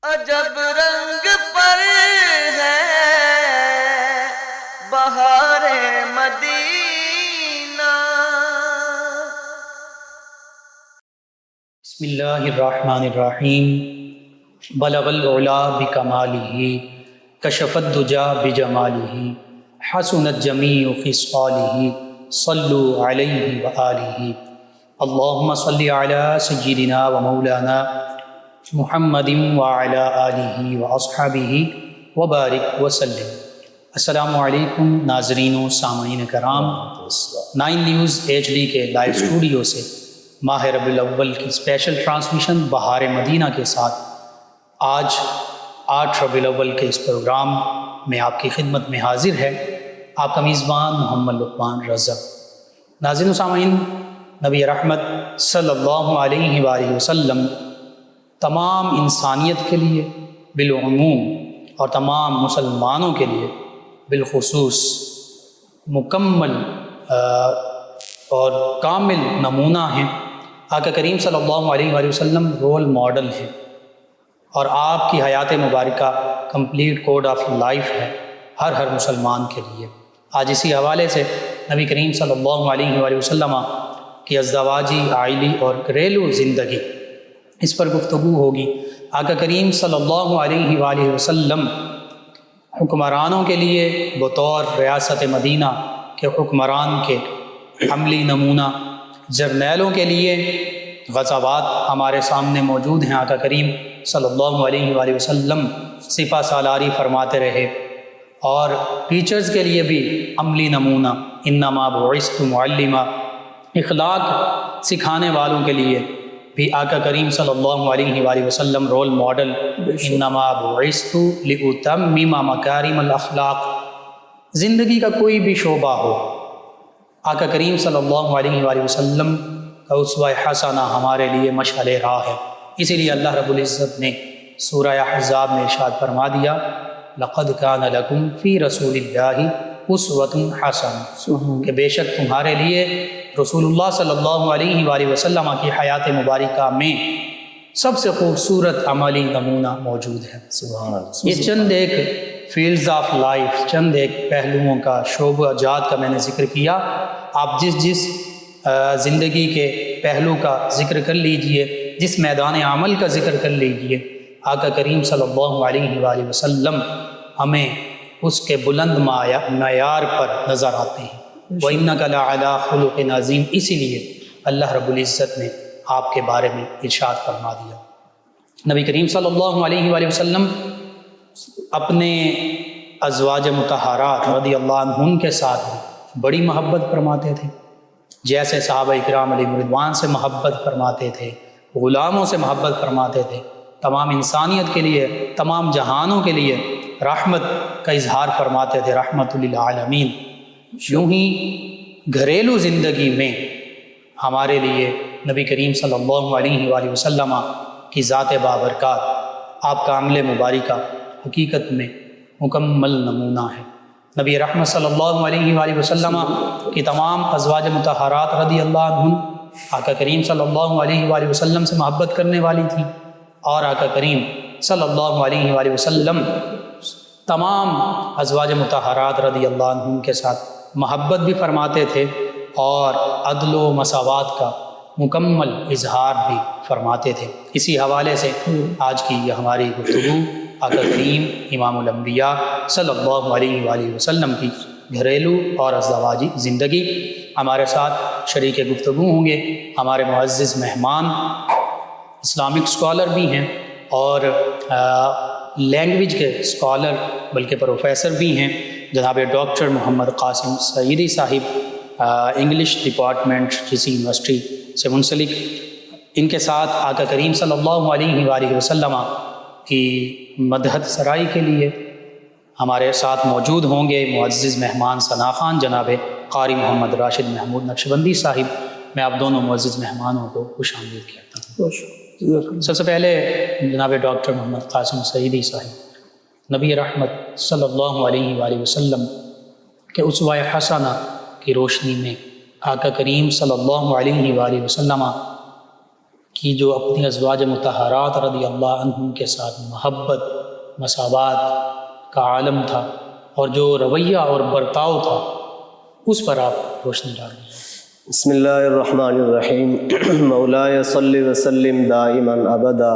عجب رنگ پر ہے بہار مدینہ. بسم اللہ الرحمن الرحیم. بلغ العلا بکمالہ کشف الدجا بجمالہ حسنت جمیع خصالہ صلوا علیہ وآلہ. اللہم صلی علی سیدنا و مولانا محمد وعلی آلہ واصحابہ وبارک وسلم. السلام علیکم ناظرین و سامعین کرام. 9 نیوز HD کے لائیو اسٹوڈیو سے ماہ ربیع الاول کی اسپیشل ٹرانسمیشن بہار مدینہ کے ساتھ آج 8 ربیع الاول کے اس پروگرام میں آپ کی خدمت میں حاضر ہے آپ کا میزبان محمد لقمان رضا. ناظرین و سامعین، نبی رحمت صلی اللہ علیہ وآلہ وسلم تمام انسانیت کے لیے بالعموم اور تمام مسلمانوں کے لیے بالخصوص مکمل اور کامل نمونہ ہیں. آقا کریم صلی اللہ علیہ وآلہ وسلم رول ماڈل ہیں اور آپ کی حیات مبارکہ کمپلیٹ کوڈ آف لائف ہے ہر مسلمان کے لیے. آج اسی حوالے سے نبی کریم صلی اللہ علیہ وآلہ وسلم کی ازدواجی عائلی اور گھریلو زندگی اس پر گفتگو ہوگی. آقا کریم صلی اللہ علیہ وآلہ وسلم حکمرانوں کے لیے بطور ریاست مدینہ کے حکمران کے عملی نمونہ، جرنیلوں کے لیے غزوات ہمارے سامنے موجود ہیں. آقا کریم صلی اللہ علیہ وآلہ وسلم سپہ سالاری فرماتے رہے اور ٹیچرز کے لیے بھی عملی نمونہ، انما بعثت معلما، اخلاق سکھانے والوں کے لیے بھی آقا کریم صلی اللہ علیہ وآلہ وسلم رول ماڈل. انما بعثت لأتمم مکارم الاخلاق. زندگی کا کوئی بھی شعبہ ہو، آقا کریم صلی اللہ علیہ وآلہ وسلم کا اسوہ حسنہ ہمارے لیے مشعل راہ ہے. اسی لیے اللہ رب العزت نے سورہ احزاب میں ارشاد فرما دیا، لقد کان لکم فی رسول اللہ اسوۃ حسنہ، کہ بے شک تمہارے لیے رسول اللہ صلی اللہ علیہ وآلہ وسلم کی حیات مبارکہ میں سب سے خوبصورت عملی نمونہ موجود ہے. یہ چند ایک فیلڈز آف لائف، چند ایک پہلوؤں کا، شعبہ جات کا میں نے ذکر کیا. آپ جس زندگی کے پہلو کا ذکر کر لیجئے، جس میدان عمل کا ذکر کر لیجئے، آقا کریم صلی اللہ علیہ وآلہ وسلم ہمیں اس کے بلند معیار پر نظر آتے ہیں. وَإِنَّكَ لَعَلَىٰ خُلُقٍ عَظِيمٍ. اسی لیے اللہ رب العزت نے آپ کے بارے میں ارشاد فرما دیا. نبی کریم صلی اللہ علیہ وآلہ وسلم اپنے ازواج مطہرات رضی اللہ عنہن کے ساتھ بڑی محبت فرماتے تھے، جیسے صحابہ اکرام علیہ رضوان سے محبت فرماتے تھے، غلاموں سے محبت فرماتے تھے. تمام انسانیت کے لیے، تمام جہانوں کے لیے رحمت کا اظہار فرماتے تھے، رحمت للعالمین. یوں ہی گھریلو زندگی میں ہمارے لیے نبی کریم صلی اللہ علیہ وآلہ وسلم کی ذات بابرکات، آپ کا عمل مبارکہ حقیقت میں مکمل نمونہ ہے. نبی رحمت صلی اللہ علیہ وآلہ وسلم کی تمام ازواج مطہرات رضی اللہ عنہن آقا کریم صلی اللہ علیہ وآلہ وسلم سے محبت کرنے والی تھی، اور آقا کریم صلی اللہ علیہ وآلہ وسلم تمام ازواج مطہرات رضی اللہ عنہن کے ساتھ محبت بھی فرماتے تھے اور عدل و مساوات کا مکمل اظہار بھی فرماتے تھے. اسی حوالے سے آج کی یہ ہماری گفتگو آقا کریم امام الانبیاء صلی اللہ علیہ وآلہ وسلم کی گھریلو اور ازدواجی زندگی. ہمارے ساتھ شریک گفتگو ہوں گے ہمارے معزز مہمان، اسلامک اسکالر بھی ہیں اور لینگویج کے اسکالر بلکہ پروفیسر بھی ہیں، جناب ڈاکٹر محمد قاسم سعیدی صاحب، انگلش ڈپارٹمنٹ جسی یونیورسٹی سے منسلک. ان کے ساتھ آقا کریم صلی اللہ علیہ وآلہ وسلم کی مدحت سرائی کے لیے ہمارے ساتھ موجود ہوں گے معزز مہمان ثنا خان جناب قاری محمد راشد محمود نقشبندی صاحب. میں آپ دونوں معزز مہمانوں کو خوش آمدید کہتا ہوں. سب سے پہلے جناب ڈاکٹر محمد قاسم سعیدی صاحب، نبی رحمت صلی اللہ علیہ وآلہ وسلم کے اسوہ حسنہ کی روشنی میں آقا کریم صلی اللہ علیہ وآلہ وسلم کی جو اپنی ازواج مطہرات رضی اللہ عنہم کے ساتھ محبت، مساوات کا عالم تھا، اور جو رویہ اور برتاؤ تھا، اس پر آپ روشنی ڈال دیں۔ بسم اللہ الرحمن الرحیم۔ مولاي صل وسلم دائما ابدا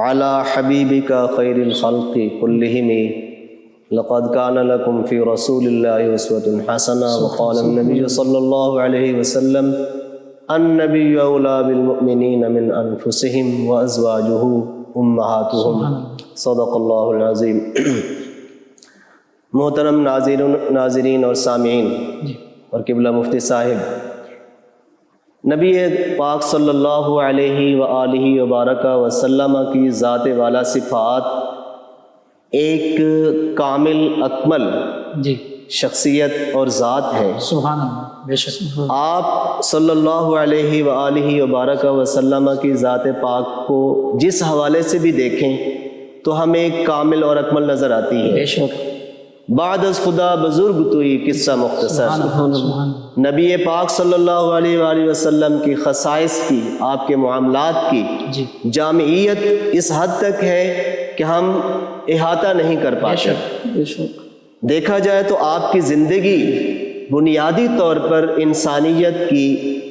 علی حبیبک خیر الخلق کلہم لقد کان لکم فی رسول اللہ اسوۃ حسنہ وقال النبی صلی اللہ علیہ وسلم النبی اولیٰ بالمؤمنین من انفسہم وازواجہ امہاتہم صدق اللہ العظیم۔ محترم ناظرین اور سامعین اور قبلہ مفتی صاحب، نبی پاک صلی اللہ علیہ وآلہ وبارک وسلم کی ذات والا صفات ایک کامل اکمل شخصیت اور ذات ہے۔ سبحان اللہ، بے شک۔ آپ صلی اللہ علیہ وآلہ وبارک وسلم کی ذات پاک کو جس حوالے سے بھی دیکھیں تو ہمیں ایک کامل اور اکمل نظر آتی ہے۔ بے شک۔ بعد از خدا بزرگ توئی قصہ مختصر۔ نبی پاک صلی اللہ علیہ وآلہ وسلم کی خصائص کی، آپ کے معاملات کی جامعیت اس حد تک ہے کہ ہم احاطہ نہیں کر پاتے۔ دیکھا جائے تو آپ کی زندگی بنیادی طور پر انسانیت کی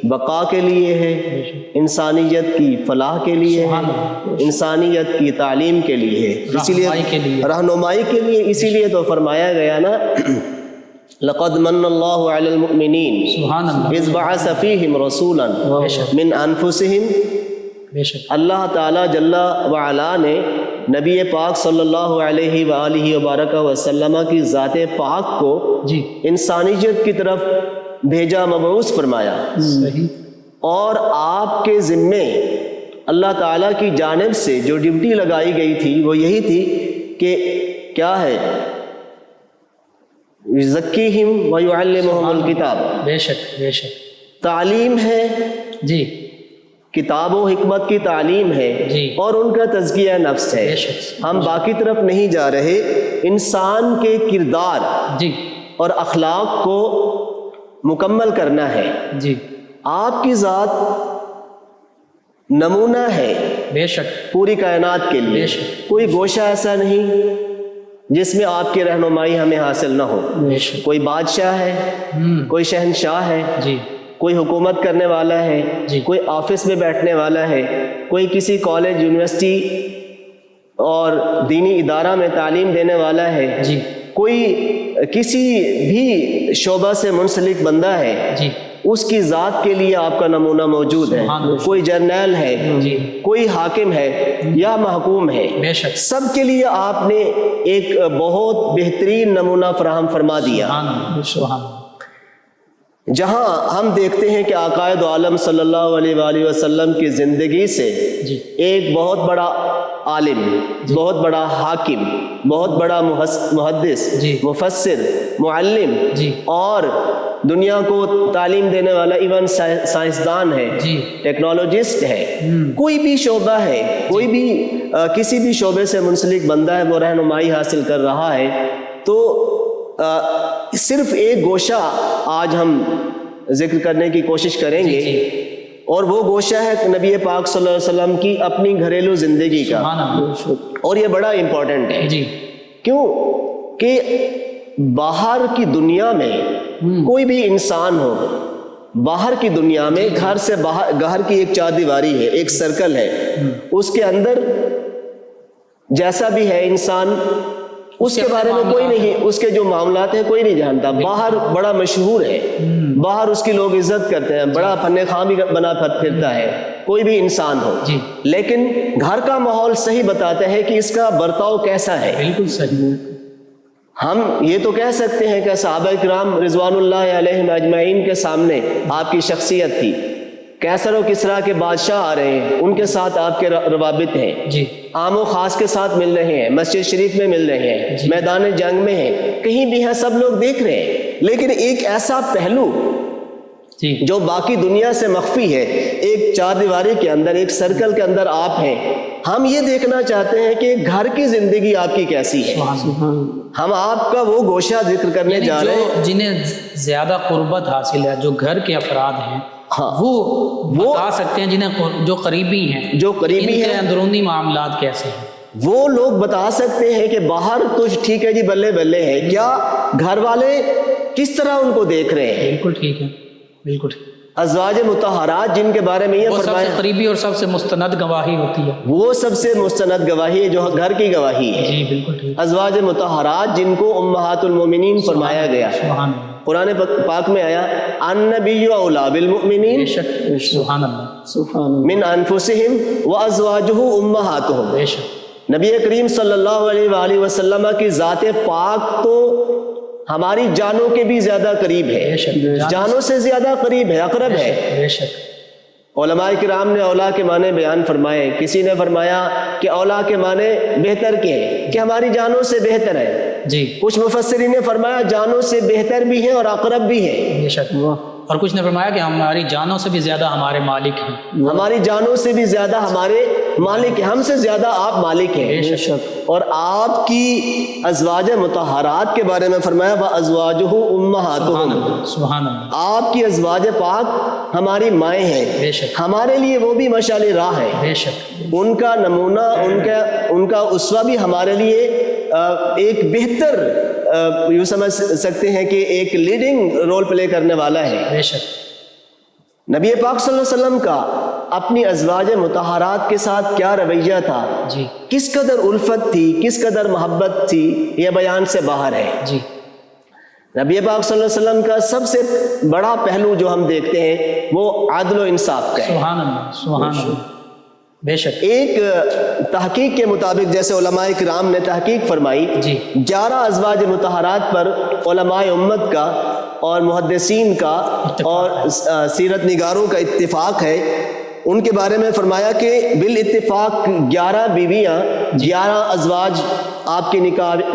بقا کے لیے ہے، انسانیت کی فلاح کے لیے ہے، انسانیت کی تعلیم کے لیے ہے، اسی لیے رہنمائی کے لیے، اسی لیے تو فرمایا گیا نا لقد من اللہ علی المؤمنین اذ بعث فیہم رسولا من انفسہم۔ اللہ تعالیٰ جل وعلا نے نبی پاک صلی اللہ علیہ وآلہ وبارک وسلم کی ذات پاک کو انسانیت کی طرف بھیجا، مبعوث فرمایا، اور آپ کے ذمے اللہ تعالیٰ کی جانب سے جو ڈیوٹی لگائی گئی تھی وہ یہی تھی کہ کیا ہے، یزکیہم ویعلمہم الکتاب۔ بے شک، بے شک۔ تعلیم ہے، کتاب و حکمت کی تعلیم ہے، اور ان کا تزکیہ نفس ہے۔ ہم باقی طرف نہیں جا رہے، انسان کے کردار اور اخلاق کو مکمل کرنا ہے۔ آپ کی ذات نمونہ ہے بے شک پوری کائنات کے لیے، کوئی گوشہ ایسا نہیں جس میں آپ کی رہنمائی ہمیں حاصل نہ ہو۔ کوئی بادشاہ ہے، کوئی شہنشاہ ہے، کوئی حکومت کرنے والا ہے، کوئی آفس میں بیٹھنے والا ہے، کوئی کسی کالج، یونیورسٹی اور دینی ادارہ میں تعلیم دینے والا ہے، کوئی کسی بھی شعبہ سے منسلک بندہ ہے، اس کی ذات کے لیے آپ کا نمونہ موجود ہے۔ کوئی جرنیل ہے، کوئی حاکم ہے یا محکوم ہے، سب کے لیے آپ نے ایک بہت بہترین نمونہ فراہم فرما دیا۔ جہاں ہم دیکھتے ہیں کہ عقائد عالم صلی اللہ علیہ وآلہ وسلم کی زندگی سے ایک بہت بڑا عالم، بہت بڑا حاکم، بہت بڑا محدث، مفسر، معلم، اور دنیا کو تعلیم دینے والا ایون سائنسدان ہے، ٹیکنالوجسٹ ہے، کوئی بھی شعبہ ہے، کوئی بھی کسی بھی شعبے سے منسلک بندہ ہے، وہ رہنمائی حاصل کر رہا ہے۔ تو صرف ایک گوشہ آج ہم ذکر کرنے کی کوشش کریں گے، اور وہ گوشہ ہے نبی پاک صلی اللہ علیہ وسلم کی اپنی گھریلو زندگی کا، اور یہ بڑا امپورٹنٹ ہے۔ کیوں کہ باہر کی دنیا میں کوئی بھی انسان ہو، باہر کی دنیا میں گھر سے باہر، گھر کی ایک چار دیواری ہے، ایک سرکل ہے، اس کے اندر جیسا بھی ہے انسان، اس کے بارے میں کوئی نہیں، اس کے جو معاملات ہیں کوئی نہیں جانتا۔ باہر بڑا مشہور ہے، باہر اس کی لوگ عزت کرتے ہیں، بڑا فن خواہ بھی بنا پھرتا ہے، کوئی بھی انسان ہو، لیکن گھر کا ماحول صحیح بتاتا ہے کہ اس کا برتاؤ کیسا ہے۔ بالکل صحیح۔ ہم یہ تو کہہ سکتے ہیں کہ صحابہ کرام رضوان اللہ علیہم اجمعین کے سامنے آپ کی شخصیت تھی، کیسر و کسریٰ کے بادشاہ آ رہے ہیں، ان کے ساتھ آپ کے روابط ہیں، عام و خاص کے ساتھ مل رہے ہیں، مسجد شریف میں مل رہے ہیں، میدان جنگ میں ہیں، کہیں بھی ہیں، سب لوگ دیکھ رہے ہیں، لیکن ایک ایسا پہلو جو باقی دنیا سے مخفی ہے، ایک چار دیواری کے اندر، ایک سرکل کے اندر آپ ہیں۔ ہم یہ دیکھنا چاہتے ہیں کہ گھر کی زندگی آپ کی کیسی ہے۔ ہم آپ کا وہ گوشہ ذکر کرنے جا رہے ہیں جنہیں زیادہ قربت حاصل ہے، جو گھر کے افراد ہیں، ہاں وہ بتا سکتے ہیں جنہیں جو قریبی ہیں، جو قریبی ان کے ہیں اندرونی معاملات کیسے ہیں، وہ لوگ بتا سکتے ہیں کہ باہر تو ٹھیک ہے جی بلے بلے ہے، کیا گھر والے کس طرح ان کو دیکھ رہے ہیں۔ بالکل ٹھیک ہے، بالکل ٹھیک۔ ازواج مطہرات جن کے بارے میں یہ وہ سب سے فرمایا، قریبی اور سب سے مستند گواہی ہوتی ہے۔ وہ سب سے مستند گواہی ہے جو گھر کی گواہی ہے۔ جی بالکل ٹھیک۔ ازواج مطہرات جن کو امہات المومنین فرمایا گیا، سبحان اللہ، قرآن پاک میں آیا النبی اولی بالمؤمنین بے شک، سبحان اللہ، من انفسہم وازواجہ امہاتہم۔ بے شک، نبی کریم صلی اللہ علیہ وآلہ وسلم کی ذات پاک تو ہماری جانوں کے بھی زیادہ قریب ہے، بے شک، جانوں سے زیادہ قریب ہے، اقرب ہے۔ بے شک، علماء کرام نے اولا کے معنی بیان فرمائے، کسی نے فرمایا کہ اولا کے معنی بہتر کے ہیں، کہ ہماری جانوں سے بہتر ہے۔ جی کچھ مفسرین نے فرمایا جانوں سے بہتر بھی ہیں اور اقرب بھی ہیں، بے شک، اور کچھ نے فرمایا کہ ہماری جانوں سے بھی زیادہ ہمارے مالک ہیں۔ ہماری جانوں سے بھی زیادہ ہمارے مالک ہیں، ہم سے زیادہ آپ مالک ہیں۔ بے شک، اور آپ کی ازواج مطہرات کے بارے میں فرمایا وازواجہ امہاتہم، سبحان اللہ، آپ کی ازواج پاک ہماری مائیں ہیں، بے شک، ہمارے لیے وہ بھی مشعل راہ ہے، بے شک، ان کا نمونہ، ان کا اسوہ بھی ہمارے لیے ایک بہتر یوں سمجھ سکتے ہیں کہ ایک لیڈنگ رول پلے کرنے والا ہے۔ بے شک، نبی پاک صلی اللہ علیہ وسلم کا اپنی ازواج مطہرات کے ساتھ کیا رویہ تھا، جی کس قدر الفت تھی، کس قدر محبت تھی، یہ بیان سے باہر ہے۔ جی، نبی پاک صلی اللہ علیہ وسلم کا سب سے بڑا پہلو جو ہم دیکھتے ہیں وہ عدل و انصاف کا ہے۔ سبحان اللہ، سبحان اللہ، بے شک، ایک تحقیق کے مطابق جیسے علماء کرام نے تحقیق فرمائی، جی 11 ازواج مطہرات پر علماء امت کا اور محدثین کا اور سیرت نگاروں کا اتفاق ہے۔ ان کے بارے میں فرمایا کہ بالاتفاق 11 بیویاں 11 ازواج آپ کے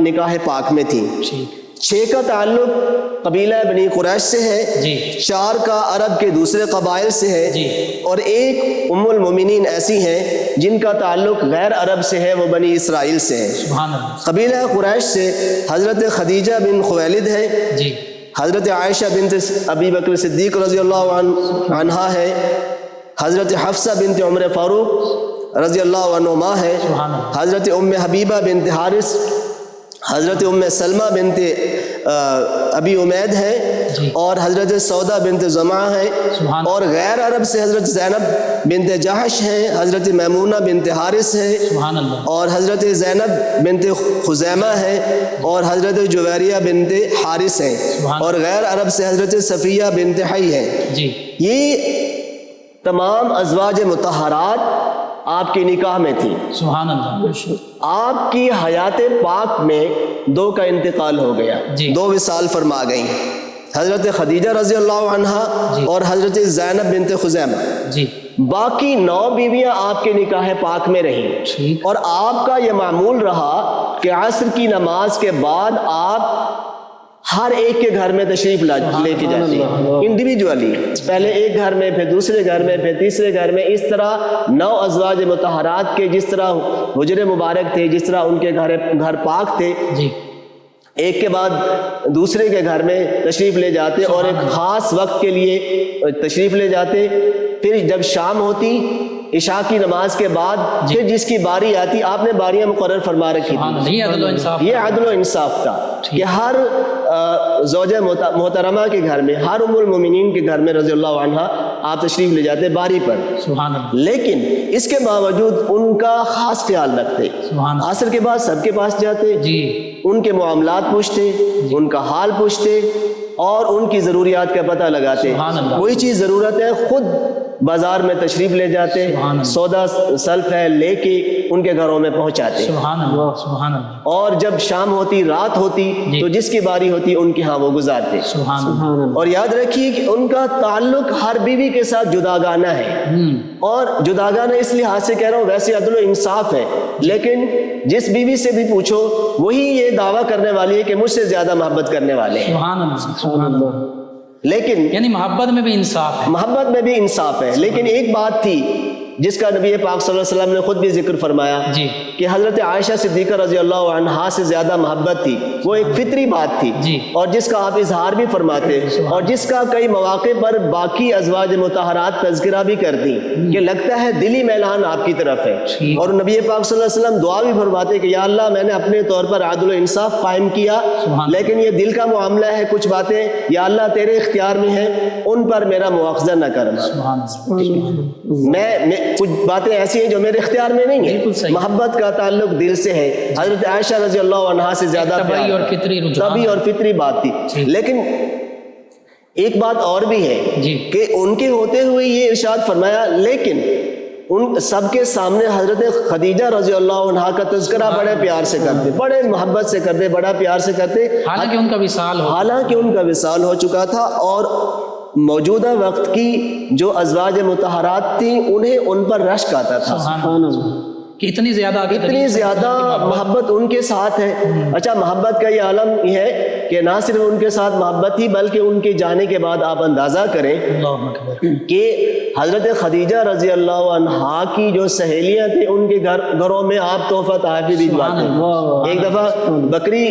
نکاح پاک میں تھیں۔ ٹھیک، 6 کا تعلق قبیلہ بنی قریش سے ہے، جی 4 کا عرب کے دوسرے قبائل سے ہے، جی، اور 1 ام المومنین ایسی ہیں جن کا تعلق غیر عرب سے ہے، وہ بنی اسرائیل سے ہے۔ سبحان اللہ، قبیلہ قریش سے حضرت خدیجہ بن خویلد ہے، جی حضرت عائشہ بنت ابی بکر صدیق رضی اللہ عنہا ہے، حضرت حفصہ بنت عمر فاروق رضی اللہ عنہما ہے، سبحان اللہ، حضرت ام حبیبہ بنت حارث، حضرت ام سلمہ بنت ابی عمید ہے، جی اور حضرت سودا بنت زمعہ ہے، سبحان اور غیر عرب سے حضرت زینب بنت جحش ہے، حضرت میمونہ بنت حارث ہے، سبحان اللہ، اور حضرت زینب بنت خزیمہ ہے، اور حضرت جویریہ بنت حارث ہے، سبحان اور غیر عرب سے حضرت صفیہ بنت حی ہے۔ جی یہ تمام ازواج مطہرات آپ کے نکاح میں تھی۔ سبحان اللہ، آپ کی حیات پاک میں 2 کا انتقال ہو گیا، جی 2 وصال فرما گئیں، حضرت خدیجہ رضی اللہ عنہا جی اور حضرت زینب بنت خزیمہ۔ جی باقی 9 بیویاں آپ کے نکاح پاک میں رہیں، ٹھیک، اور آپ کا یہ معمول رہا کہ عصر کی نماز کے بعد آپ ہر ایک کے گھر میں تشریف لے کے جاتے ہیں انڈیویجولی، پہلے ایک گھر میں، پھر دوسرے گھر میں، پھر تیسرے گھر میں، اس طرح 9 ازواج مطہرات کے جس طرح حجر مبارک تھے، جس طرح ان کے گھر پاک تھے، جی ایک کے بعد دوسرے کے گھر میں تشریف لے جاتے اور ایک خاص وقت کے لیے تشریف لے جاتے۔ پھر جب شام ہوتی عشاء کی نماز کے بعد پھر جس کی باری آتی، آپ نے باریاں مقرر فرما رکھی تھی، یہ عدل و انصاف، یہ عدل و انصاف تھا کہ ہر زوجہ محترمہ کے گھر میں، ہر ام المومنین کے گھر میں رضی اللہ عنہا آپ تشریف لے جاتے باری پر، سبحان اللہ، لیکن اس کے باوجود ان کا خاص خیال رکھتے۔ سبحان اللہ، عصر کے بعد سب کے پاس جاتے، جی ان کے معاملات پوچھتے، ان کا حال پوچھتے اور ان کی ضروریات کا پتہ لگاتے۔ سبحان اللہ، کوئی چیز ضرورت ہے خود بازار میں تشریف لے جاتے، سبحان اللہ، سودا سلف ہے لے کے ان کے گھروں میں پہنچاتے، سبحان اللہ، سبحان اللہ، اور جب شام ہوتی، رات ہوتی جی تو جس کی باری ہوتی ان کے ہاں وہ گزارتے۔ سبحان اللہ، اور یاد رکھیے کہ ان کا تعلق ہر بیوی کے ساتھ جداگانہ ہے، اور جداگانہ اس لحاظ سے کہہ رہا ہوں، ویسے عدل و انصاف ہے، لیکن جس بیوی سے بھی پوچھو وہی یہ دعویٰ کرنے والی ہے کہ مجھ سے زیادہ محبت کرنے والے ہیں، سبحان اللہ، سبحان اللہ، لیکن یعنی محبت میں بھی انصاف ہے، محبت میں بھی انصاف ہے۔ لیکن ایک بات تھی جس کا نبی پاک صلی اللہ علیہ وسلم نے خود بھی ذکر فرمایا جی کہ حضرت عائشہ صدیقہ رضی اللہ عنہا سے زیادہ محبت تھی، وہ ایک فطری بات تھی جی اور جس کا آپ اظہار بھی فرماتے اور جس کا کئی مواقع پر باقی ازواج مطہرات تذکرہ بھی کرتی کہ لگتا ہے دلی میلان آپ کی طرف ہے، اور نبی پاک صلی اللہ علیہ وسلم دعا بھی فرماتے کہ یا اللہ میں نے اپنے طور پر عدل و انصاف قائم کیا، لیکن یہ دل کا معاملہ ہے، کچھ باتیں یا اللہ تیرے اختیار میں ہیں، ان پر میرا مواخذہ نہ کرنا، میں کچھ باتیں ایسی ہیں جو میرے اختیار میں نہیں ہیں۔ محبت کا تعلق دل سے ہے، حضرت عائشہ رضی اللہ عنہا سے زیادہ طبعی اور فطری رجحان، طبعی اور فطری بات تھی۔ لیکن ایک بات اور بھی ہے کہ ان کے ہوتے ہوئے یہ ارشاد فرمایا لیکن ان سب کے سامنے حضرت خدیجہ رضی اللہ عنہا کا تذکرہ بڑے پیار سے کرتے، بڑے محبت سے کرتے، بڑا پیار سے کرتے، حالانکہ ان کا وصال ہو چکا تھا، اور موجودہ وقت کی جو ازواج مطہرات تھیں انہیں ان پر رشک آتا تھا کہ اتنی زیادہ محبت ان کے ساتھ ہے۔ اچھا، محبت کا یہ عالم یہ ہے کہ نہ صرف ان کے ساتھ محبت تھی بلکہ ان کے جانے کے بعد آپ اندازہ کریں کہ حضرت خدیجہ رضی اللہ عنہا کی جو سہیلیاں تھیں ان کے گھروں میں آپ تحفہ تحائف بھجواتے، ایک دفعہ بکری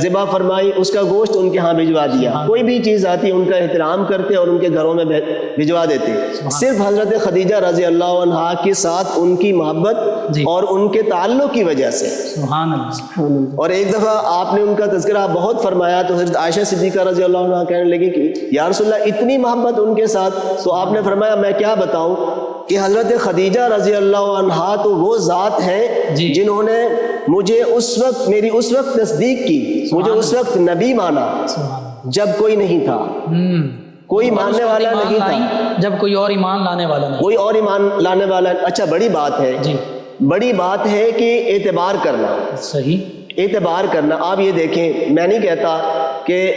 ذبح فرمائی، اس کا گوشت ان کے ہاں بھجوا دیا، کوئی بھی چیز آتی ان کا احترام کرتے اور ان کے گھروں میں بھجوا دیتے۔ صرف حضرت خدیجہ رضی اللہ عنہا کے ساتھ ان کی محبت اور ان کے تعلق کی وجہ سے، سبحان اللہ۔ اور ایک دفعہ آپ نے ان کا تذکرہ بہت فرمایا تو حضرت عائشہ صدیقہ رضی اللہ عنہا کہنے لگی کہ یا رسول اللہ اتنی محبت ان کے ساتھ، تو آپ نے فرمایا میں کیا بتاؤں کہ حضرت خدیجہ رضی اللہ عنہا تو وہ ذات ہیں جنہوں نے مجھے اس وقت، میری اس وقت تصدیق کی، مجھے اس وقت نبی مانا جب کوئی نہیں تھا، کوئی ماننے والا نہیں تھا، جب کوئی اور ایمان لانے والا نہیں، کوئی اور ایمان لانے والا۔ اچھا، بڑی بات ہے، بڑی بات ہے کہ اعتبار کرنا، صحیح اعتبار کرنا۔ آپ یہ دیکھیں، میں نہیں کہتا کہ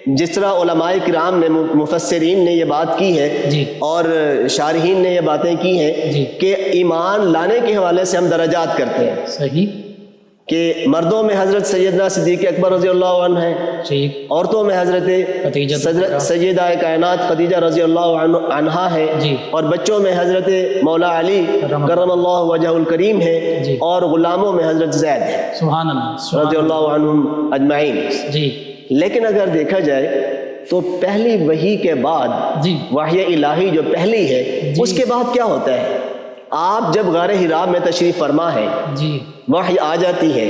جس طرح علماء کرام نے، مفسرین نے یہ بات کی ہے اور شارحین نے یہ باتیں کی ہیں کہ ایمان لانے کے حوالے سے ہم درجات کرتے ہیں، صحیح، کہ مردوں میں حضرت سیدنا صدیق اکبر رضی اللہ عنہ ہیں، عورتوں میں حضرت سیدہ کائنات خدیجہ رضی اللہ عنہا ہے، اور بچوں میں حضرت مولا علی کرم اللہ وجہ الکریم ہے، اور غلاموں میں حضرت زید ہے رضی اللہ عنہم اجمعین۔ لیکن اگر دیکھا جائے تو پہلی وحی کے بعد، وحی الہی جو پہلی ہے، اس کے بعد کیا ہوتا ہے؟ آپ جب غار حرا میں تشریف فرما ہے، وحی آ جاتی ہے،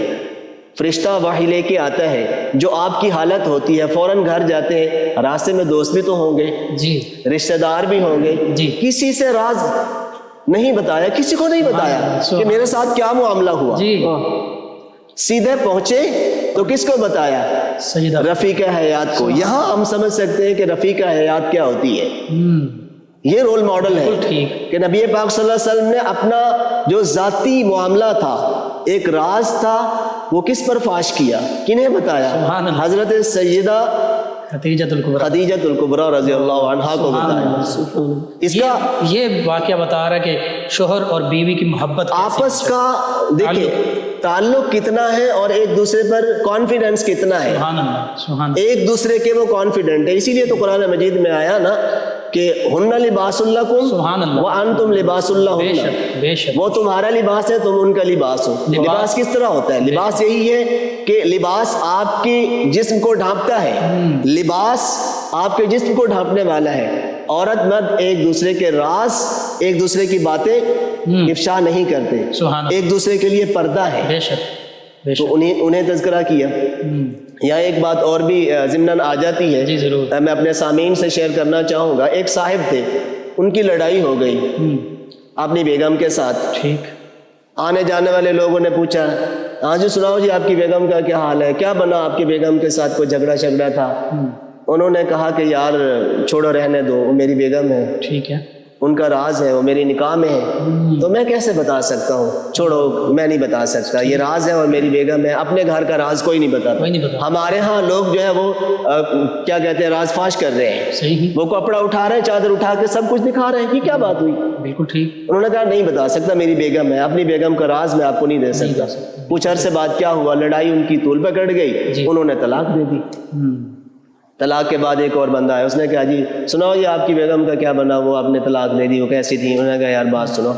فرشتہ وحی لے کے آتا ہے، جو آپ کی حالت ہوتی ہے فوراً گھر جاتے ہیں، راستے میں دوست بھی تو ہوں گے، رشتہ دار بھی ہوں گے، کسی سے راز نہیں بتایا، کسی کو نہیں بتایا کہ میرے ساتھ کیا معاملہ ہوا، سیدھے پہنچے تو کس کو بتایا؟ رفیق حیات کو۔ یہاں ہم سمجھ سکتے ہیں کہ رفیق حیات کیا ہوتی ہے، یہ رول ماڈل ہے کہ نبی پاک صلی اللہ علیہ وسلم نے اپنا جو ذاتی معاملہ تھا، ایک راز تھا، وہ کس پر فاش کیا، کنہیں بتایا؟ حضرت سیدہ خدیجہ الکبریٰ رضی اللہ عنہا کو بتایا۔ اس کا یہ واقعہ بتا رہا ہے کہ شوہر اور بیوی کی محبت آپس کا دیکھیں تعلق کتنا ہے اور ایک دوسرے پر کانفیڈنس کتنا ہے، ایک دوسرے کے وہ کانفیڈنٹ ہے۔ اسی لیے تو قرآن مجید میں آیا نا کہ ہن لباس لکم وانتم لباس لہن، وہ تمہارا لباس ہے، تم ان کا لباس ہو۔ لباس کس طرح ہوتا ہے؟ لباس یہی ہے کہ لباس آپ کے جسم کو ڈھانپتا ہے، لباس آپ کے جسم کو ڈھانپنے والا ہے۔ عورت مرد ایک دوسرے کے راز، ایک دوسرے کی باتیں افشا نہیں کرتے، ایک دوسرے کے لیے پردہ ہے، تو انہیں تذکرہ کیا۔ یہاں ایک بات اور بھی ضمناً آ جاتی ہے، میں اپنے سامعین سے شیئر کرنا چاہوں گا۔ ایک صاحب تھے، ان کی لڑائی ہو گئی اپنی بیگم کے ساتھ، آنے جانے والے لوگوں نے پوچھا ہاں جی سناؤ جی آپ کی بیگم کا کیا حال ہے، کیا بنا آپ کی بیگم کے ساتھ، کوئی جھگڑا شگڑا تھا؟ انہوں نے کہا کہ یار چھوڑو رہنے دو، وہ میری بیگم ہے، ٹھیک ہے، ان کا راز ہے، وہ میری نکاح میں ہے، تو میں کیسے بتا سکتا ہوں؟ چھوڑو، میں نہیں بتا سکتا، یہ راز ہے اور میری بیگم ہے۔ اپنے گھر کا راز کوئی نہیں بتاتا۔ ہمارے ہاں لوگ جو ہے وہ کیا کہتے ہیں، راز فاش کر رہے ہیں، وہ کپڑا اٹھا رہے ہیں، چادر اٹھا کے سب کچھ دکھا رہے ہیں، یہ کیا بات ہوئی؟ بالکل ٹھیک۔ انہوں نے کہا نہیں بتا سکتا، میری بیگم ہے، اپنی بیگم کا راز میں آپ کو نہیں دے سکتا۔ کچھ عرصے بعد کیا ہوا، لڑائی ان کی طول پکڑ گئی، انہوں نے طلاق دے دی۔ طلاق کے بعد ایک اور بندہ آیا، اس نے کہا جی سناؤ یہ آپ کی بیگم کا کیا بنا، وہ آپ نے طلاق دے دی، وہ کیسی تھی؟ انہوں نے کہا یار بات سنو،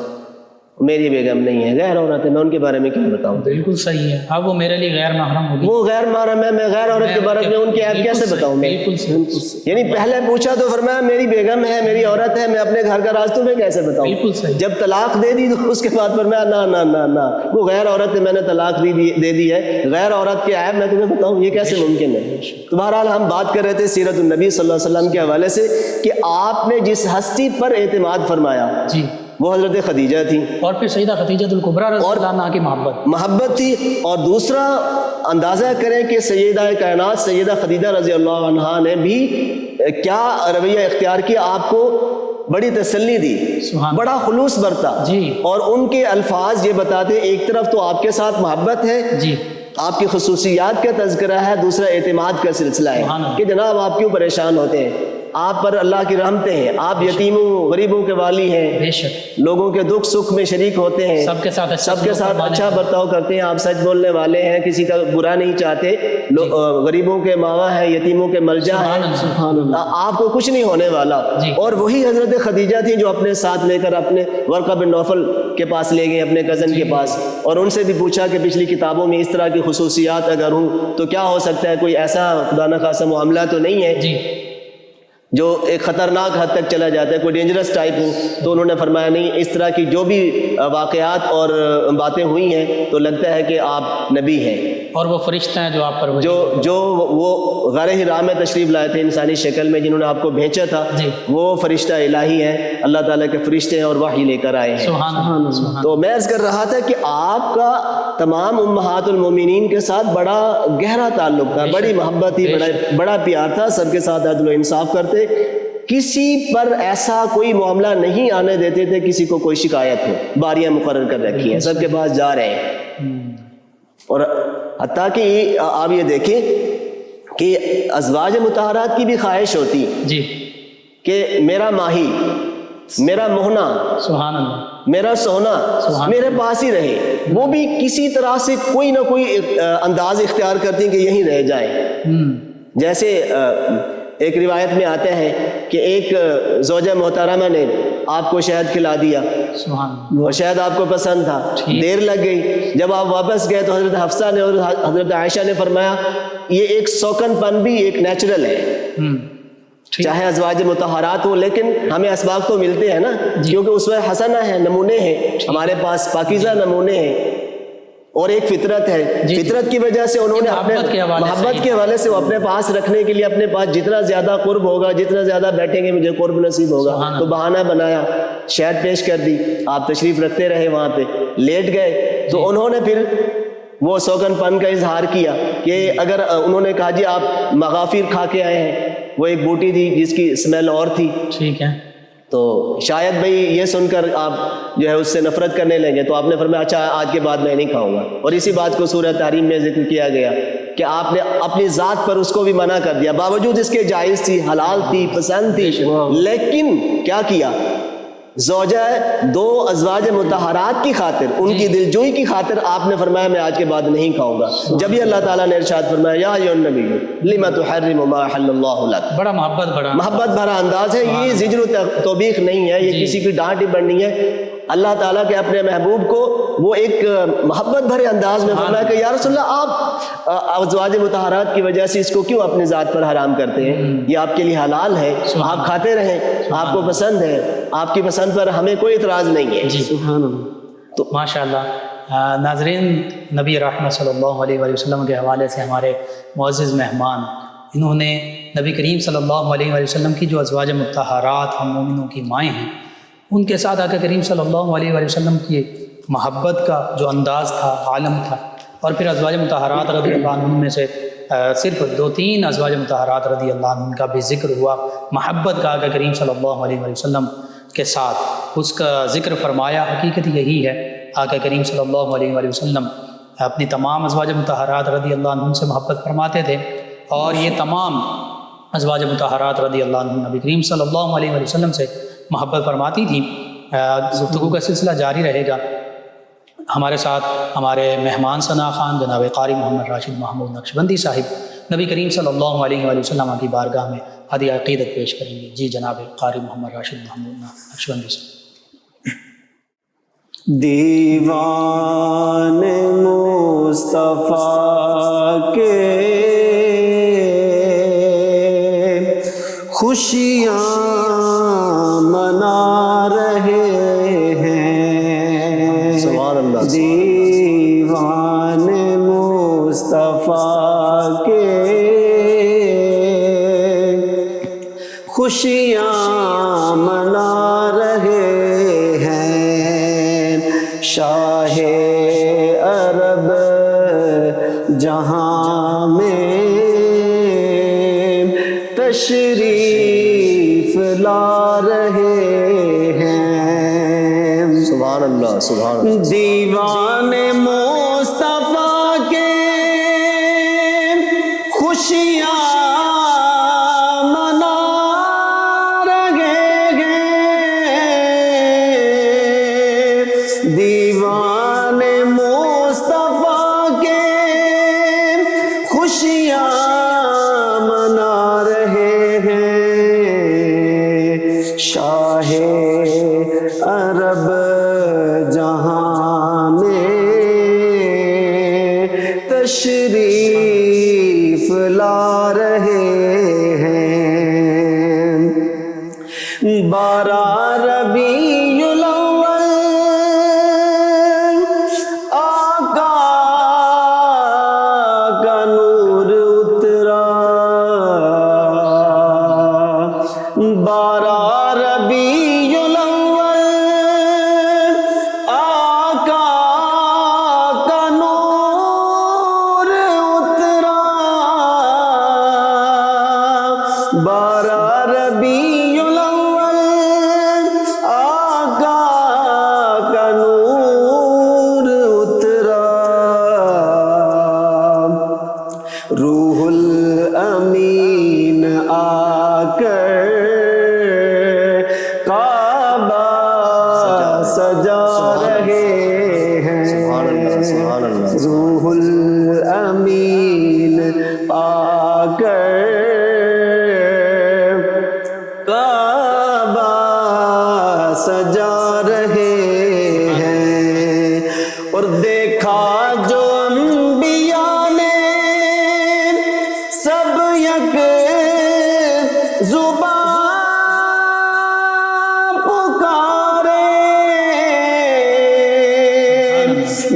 میری بیگم نہیں ہے، غیر عورت ہے، میں ان کے بارے میں کیا بتاؤں؟ بالکل صحیح ہے، اب وہ میرے لیے غیر محرم ہوگی، وہ غیر محرم ہے، میں غیر عورت کے بارے میں ان کے عیب کیسے بتاؤں میں؟ بالکل صحیح، یعنی پہلے پوچھا تو فرمایا میری بیگم ہے، میری عورت ہے، میں اپنے گھر کا راز تمہیں کیسے بتاؤں؟ بالکل صحیح، جب طلاق دے دی تو اس کے بعد فرمایا نا نا نا نا وہ غیر عورت ہے، میں نے طلاق دے دی ہے، غیر عورت کے عیب میں تمہیں بتاؤں، یہ کیسے ممکن ہے؟ تو بہرحال ہم بات کر رہے تھے سیرت النبی صلی اللہ علیہ وسلم کے حوالے سے کہ آپ نے جس ہستی پر اعتماد فرمایا جی، وہ حضرت خدیجہ تھی، اور پھر سیدہ خدیجہ الکبریٰ رضی اللہ عنہا کی محبت تھی، اور دوسرا اندازہ کریں کہ سیدہ کائنات سیدہ خدیجہ رضی اللہ عنہا نے بھی کیا رویہ اختیار کیا، آپ کو بڑی تسلی دی، بڑا خلوص برتا جی، اور ان کے الفاظ یہ بتاتے ایک طرف تو آپ کے ساتھ محبت ہے جی، آپ کی خصوصیات کا تذکرہ ہے، دوسرا اعتماد کا سلسلہ ہے کہ جناب آپ کیوں پریشان ہوتے ہیں، آپ پر اللہ کی رحمتیں ہیں، آپ یتیموں غریبوں کے والی ہیں، بے شک لوگوں کے دکھ سکھ میں شریک ہوتے ہیں، سب کے ساتھ اچھا برتاؤ کرتے ہیں، آپ سچ بولنے والے ہیں، کسی کا برا نہیں چاہتے، غریبوں کے ماوا ہیں، یتیموں کے ملجا ہیں، آپ کو کچھ نہیں ہونے والا۔ اور وہی حضرت خدیجہ تھی جو اپنے ساتھ لے کر اپنے ورقہ بن نوفل کے پاس لے گئے، اپنے کزن کے پاس، اور ان سے بھی پوچھا کہ پچھلی کتابوں میں اس طرح کی خصوصیات اگر ہوں تو کیا ہو سکتا ہے، کوئی ایسا خدا نخواستہ معاملہ تو نہیں ہے جو ایک خطرناک حد تک چلا جاتا ہے، کوئی ڈینجرس ٹائپ ہو؟ تو انہوں نے فرمایا نہیں، اس طرح کی جو بھی واقعات اور باتیں ہوئی ہیں تو لگتا ہے کہ آپ نبی ہیں، اور وہ فرشتہ ہیں جو آپ پر جو وہ غار حرا میں تشریف لائے تھے انسانی شکل میں، جنہوں نے آپ کو بھیجا تھا، وہ فرشتہ الہی ہیں، اللہ تعالیٰ کے فرشتے ہیں اور وحی لے کر آئے ہیں۔ تو میں عرض کر رہا تھا کہ آپ کا تمام امہات المومنین کے ساتھ بڑا گہرا تعلق تھا، بڑی محبت تھی، بڑا پیار تھا، سب کے ساتھ عدل و انصاف کرتے، کسی پر ایسا کوئی معاملہ نہیں آنے دیتے تھے کسی کو کوئی شکایت ہو، باریاں مقرر کر رکھی ہیں، سب کے پاس جا رہے ہیں، اور حتیٰ کہ آپ یہ دیکھیں کہ ازواج مطہرات کی بھی خواہش ہوتی کہ میرا ماہی، میرا موہنا، سبحان اللہ، میرا سونا میرے پاس ہی رہے، وہ بھی کسی طرح سے کوئی نہ کوئی انداز اختیار کرتی ہیں کہ یہیں رہ جائیں۔ جیسے ایک روایت میں آتا ہے کہ ایک زوجہ محترمہ نے آپ کو شہد کھلا دیا، اور شہد آپ کو پسند تھا، دیر لگ گئی، جب آپ واپس گئے تو حضرت حفصہ نے اور حضرت عائشہ نے فرمایا یہ ایک سوکن پن بھی ایک نیچرل ہے، چاہے ازواج مطہرات ہوں، لیکن ہمیں اسباق تو ملتے ہیں نا، کیونکہ اسوہ حسنہ ہے، نمونے ہیں ہمارے پاس، پاکیزہ نمونے ہیں، اور ایک فطرت ہے، فطرت کی وجہ سے انہوں نے اپنے محبت کے حوالے سے وہ اپنے پاس رکھنے کے لیے اپنے پاس جتنا زیادہ قرب ہوگا، جتنا زیادہ بیٹھیں گے مجھے قرب نصیب ہوگا، تو بہانہ بنایا، شہد پیش کر دی، آپ تشریف رکھتے رہے وہاں پہ، لیٹ گئے تو انہوں نے پھر وہ سوگن پن کا اظہار کیا کہ اگر انہوں نے کہا جی آپ مغافیر کھا کے آئے ہیں، وہ ایک بوٹی تھی جس کی اسمیل اور تھی، ٹھیک ہے، تو شاید بھئی یہ سن کر آپ جو ہے اس سے نفرت کرنے لگے، تو آپ نے فرمایا اچھا آج کے بعد میں نہیں کھاؤں گا، اور اسی بات کو سورہ تحریم میں ذکر کیا گیا کہ آپ نے اپنی ذات پر اس کو بھی منع کر دیا، باوجود اس کے جائز تھی، حلال تھی، پسند تھی، لیکن کیا کیا، زوجہ دو ازواج مطہرات کی خاطر، ان کی دلجوئی کی خاطر آپ نے فرمایا میں آج کے بعد نہیں کھاؤں گا، جب یہ اللہ تعالیٰ نے ارشاد فرمایا یا ایھا النبی لما تحرم ما احل اللہ لک، بڑا محبت بھرا انداز ہے، یہ زجر و توبیخ نہیں ہے، یہ کسی کی ڈانٹ ٹپڑ نہیں ہے، اللہ تعالیٰ کے اپنے محبوب کو وہ ایک محبت بھرے انداز میں فرمایا کہ یا رسول اللہ آپ ازواج مطہرات کی وجہ سے اس کو کیوں اپنی ذات پر حرام کرتے ہیں، یہ آپ کے لیے حلال ہے، آپ کھاتے رہیں، آپ کو پسند ہے، آپ کی پسند پر ہمیں کوئی اعتراض نہیں ہے۔ سبحان اللہ۔ تو ماشاءاللہ ناظرین، نبی رحمت صلی اللہ علیہ وآلہ وسلم کے حوالے سے ہمارے معزز مہمان، انہوں نے نبی کریم صلی اللہ علیہ وآلہ وسلم کی جو ازواج مطہرات ہم مومنوں کی مائیں ہیں، ان کے ساتھ آقا کریم صلی اللہ علیہ وآلہ وسلم کی محبت کا جو انداز تھا، عالم تھا، اور پھر ازواج مطہرات رضی اللہ عنہم میں سے صرف 2-3 ازواج مطہرات رضی اللہ عنہم کا بھی ذکر ہوا، محبت کا آقا کریم صلی اللہ علیہ وآلہ وسلم کے ساتھ اس کا ذکر فرمایا۔ حقیقت یہی ہے، آقا کریم صلی اللہ علیہ وآلہ وسلم اپنی تمام ازواج مطہرات رضی اللہ عنہم سے محبت فرماتے تھے، اور یہ تمام ازواج مطہرات رضی اللہ عنہم نبی کریم صلی اللہ علیہ وآلہ وسلم سے محبت فرماتی تھی۔ گفتگو کا سلسلہ جاری رہے گا، ہمارے ساتھ ہمارے مہمان ثنا خان جناب قاری محمد راشد محمود نقشبندی صاحب نبی کریم صلی اللہ علیہ وآلہ وسلم کی بارگاہ میں ہدیہ عقیدت پیش کریں گے۔ جی جناب قاری محمد راشد محمود نقشبندی صاحب۔ دیوان مصطفیٰ کے خوشیاں منا رہے ہیں، سبحان اللہ، دیوان مصطفیٰ کے خوشیاں منا رہے ہیں، شاہ عرب جہاں میں تشریف لا رہے ہیں، سبحان اللہ سبحان اللہ، دیوان مصطفیٰ کے خوشیاں منا رہے ہیں، دیوان مصطفیٰ کے خوشیاں منا رہے ہیں، شاہ عرب جہاں میں تشریف لا رہے ہیں، 12 ربیع الاول آقا کا نور اترا، 12 ربیع الاول آقا کا نور اترا، 12 ربیع الاول آقا کا نور اترا، روح الامین آ کر کعبہ سجا رہے ہیں، روح الامین آ کر کعبہ سجا رہے ہیں، اور دیکھا جو انبیاء نے سب یک زبان پکارے،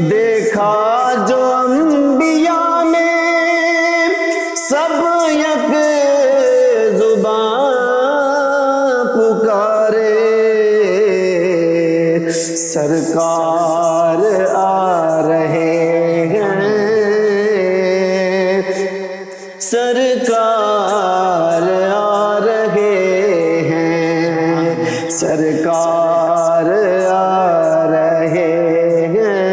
دیکھا جو انبیاء نے سب یک زبان پکارے، سرکار آ رہے ہیں، سرکار آ رہے ہیں، سرکار آ رہے ہیں،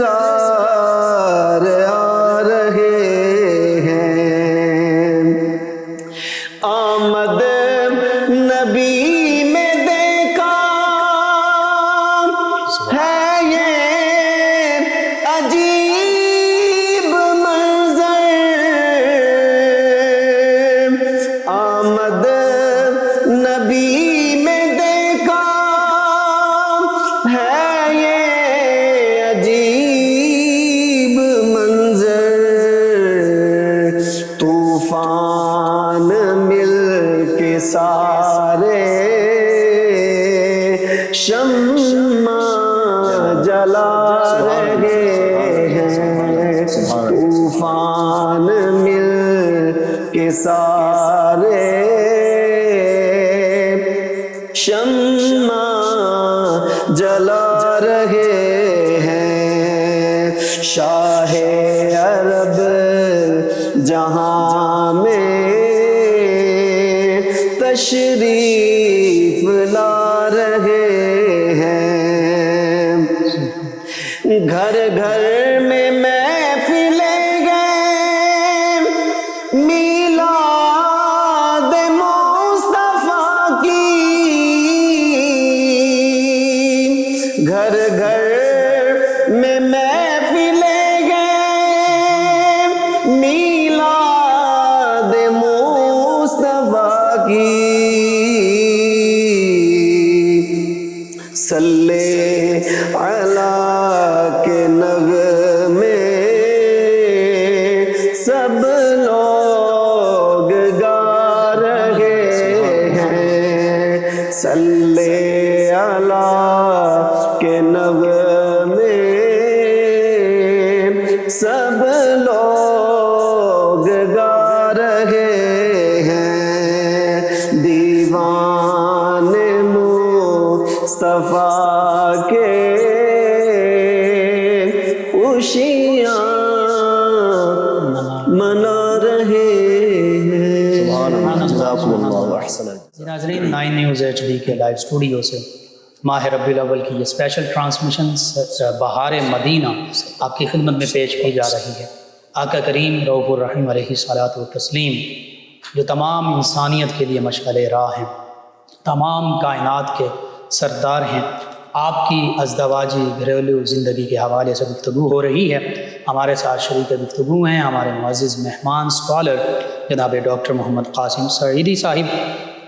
سرکار آ رہے ہیں، آمد نبی میں دیکھا ہے یہ عجیب منظر، آمد نبی میں دیکھا ہے یہ عجیب منظر، طوفان مل کے سارے شمع جلا رہے ہیں، طوفان مل کے سارے شمع جلا رہے ہیں، شاہ عرب جہاں میں تشریف لا رہے ہیں، گھر گھر میں محفلیں گئے میلاد مصطفیٰ کی، گھر گھر میں محفلیں گئے میلاد مصطفیٰ کی، نغمے سب لوگ گا رہے ہیں، صلی اللہ کے نغمے سب لوگ گا رہے ہیں، دیوان مصطفیٰ کے خوشیاں منا رہے ہیں۔ جزاکم اللہ احسن۔ ناظرین، 9 نیوز HD کے لائیو اسٹوڈیو سے ماہ ربیع الاول کی یہ اسپیشل ٹرانسمیشن بہار مدینہ آپ کی خدمت میں پیش کی جا رہی ہے۔ آقا کریم رؤوف الرحیم علیہ الصلاۃ والتسلیم جو تمام انسانیت کے لیے مشعل راہ ہیں، تمام کائنات کے سردار ہیں، آپ کی ازدواجی گھریلو زندگی کے حوالے سے گفتگو ہو رہی ہے۔ ہمارے ساتھ شریک گفتگو ہیں ہمارے معزز مہمان اسکالر جناب ڈاکٹر محمد قاسم سعیدی صاحب۔